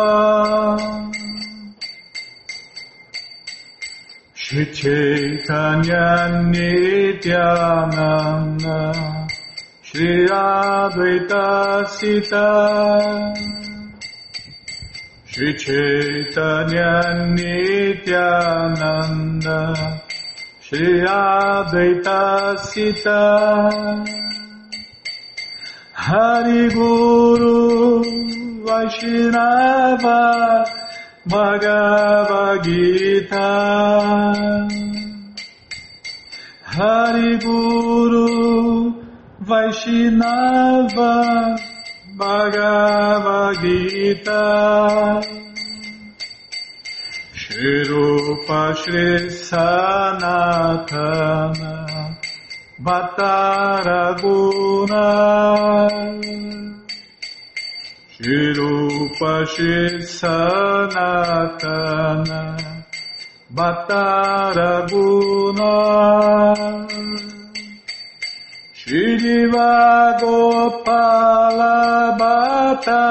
Shri Chaitanya Nityananda Shri Advaita Sita Shri Chaitanya Nityananda Shri Advaita Sita Hari Guru Vaishnava Bhagavad Gita Hari Guru Vaishnava Bhagavad Gita Shri Rupa Shri Sanatana Bhattaraguna Shri Rupa Shri Sanatana Bhattaraguna Shri Diva Gopala Bhatta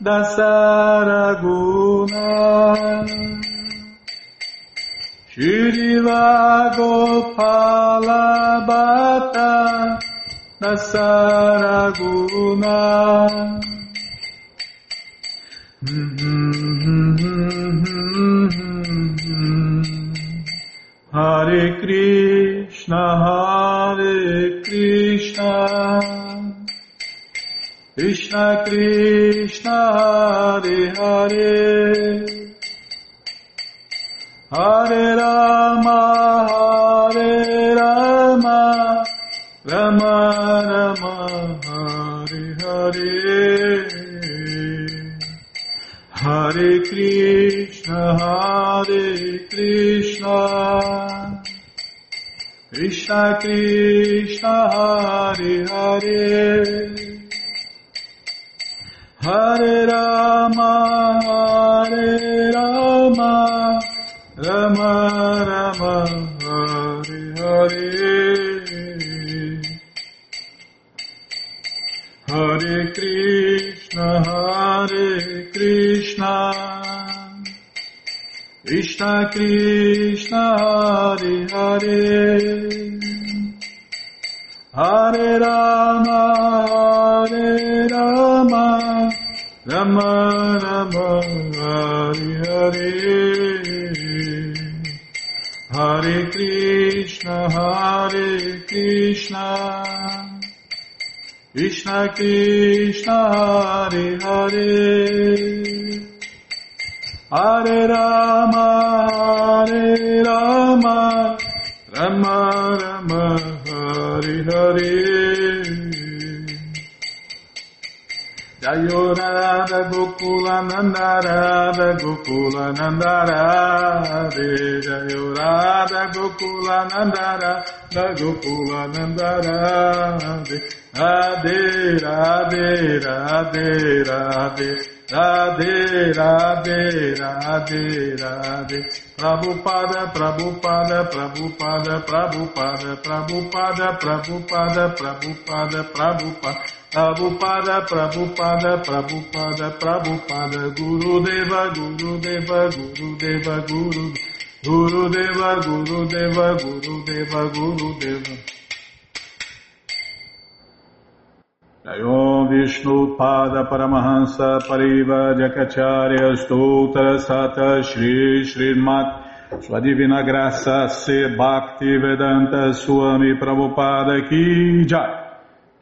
Dasaraguna Shirila Gopala Bhatta Dasaraguna Hare Krishna Krishna Krishna Hare Hare Hare Rama Rama Rama Hare Hare Hare Krishna Krishna Krishna Hare Hare Hare Rama Rama Rama Hare Hare Hare Krishna Krishna Krishna Hare Hare Hare Rama Rama Rama Hare Hare Hare Krishna Krishna Krishna Hare Hare Hare Rama Rama Rama Hare Hare Jayo Radha Gokula Nandara Gokula Nandara Jayo Radha Gokula Nandara Gokula Nandara Radhe Radhe Radhe Radhe Radhe Radhe Radhe Radhe Prabhupada Prabhupada Prabhupada Prabhupada Prabhupada Prabhupada Prabhupada Prabhupada Prabhupada Prabhupada Prabhupada Prabhupada Gurudeva Gurudeva Gurudeva Gurudeva Gurudeva Gurudeva Gurudeva Jayom Vishnu Pada Paramahansa Pariva Jakacharya Stoutra Sata Shri Srimat Sua Divina Graça Se Bhakti Vedanta Swami Prabhupada Ki Jai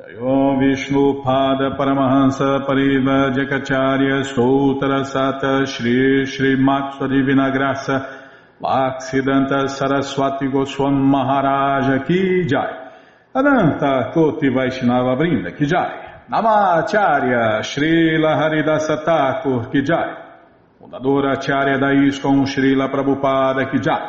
Jayom Vishnu Pada Paramahansa Pariva Jakacharya Stoutra Sata Shri Srimat Sua Divina Graça Bhaksidanta Saraswati Goswam Maharaja Ki Jai Adanta Koti Vaishnava Brinda Ki Jai Namacharya Srila Haridasa Thakur Ki Jai Fundadora Acharya da ISKCON Srila Prabhupada Ki Jai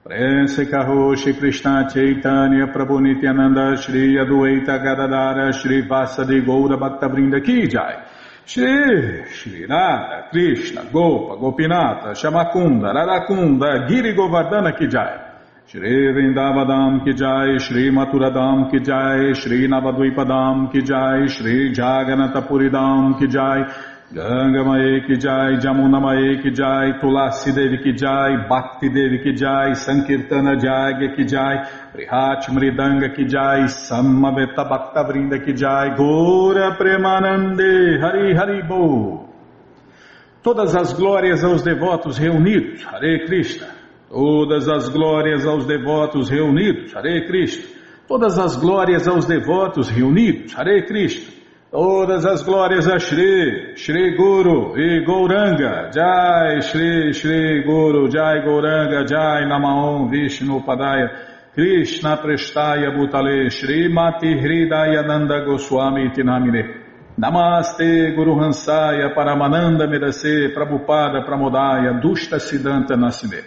Prense Karoshi Krishna Chaitanya Prabhu Nityananda Shri Adueta Gadadara Shri Vasadi Goura Bhakta Brinda Ki Jai Shri Radha Krishna Gopa Gopinata Shamakunda Radakunda Giri Govardhana Ki Jai Shri Vrindavadam Ki Jai, Shri Maturadam Ki Jai, Shri Navadvipadam Ki Jai, Shri Jaganatapuridam Ki Jai, Gangamaye Ki Jai, Jamunamaye Ki Jai, Tulasi Devi Ki Jai, Bhakti Devi Ki Jai, Sankirtana Jagya Ki Jai, Prihat Mridanga Ki Jai, Samaveta Bhakta Vrinda Ki Jai, Gora Premanande, Hari Hari Bo. Todas as glórias aos devotos reunidos, Hare Krishna. Todas as glórias aos devotos reunidos, Hare Krishna. Todas as glórias aos devotos reunidos, Hare Krishna. Todas as glórias a Shri Guru e Gauranga, Jai Shri Guru, Jai Gauranga, Jai Namaon Vishnu Padaya, Krishna Prestaya Bhutale, Shri Mati Hridaya Nanda Goswami Tinamine. Namaste Guru Hansaya Paramananda Medase Prabhupada Pramodaya Dushta Siddhanta Nasime.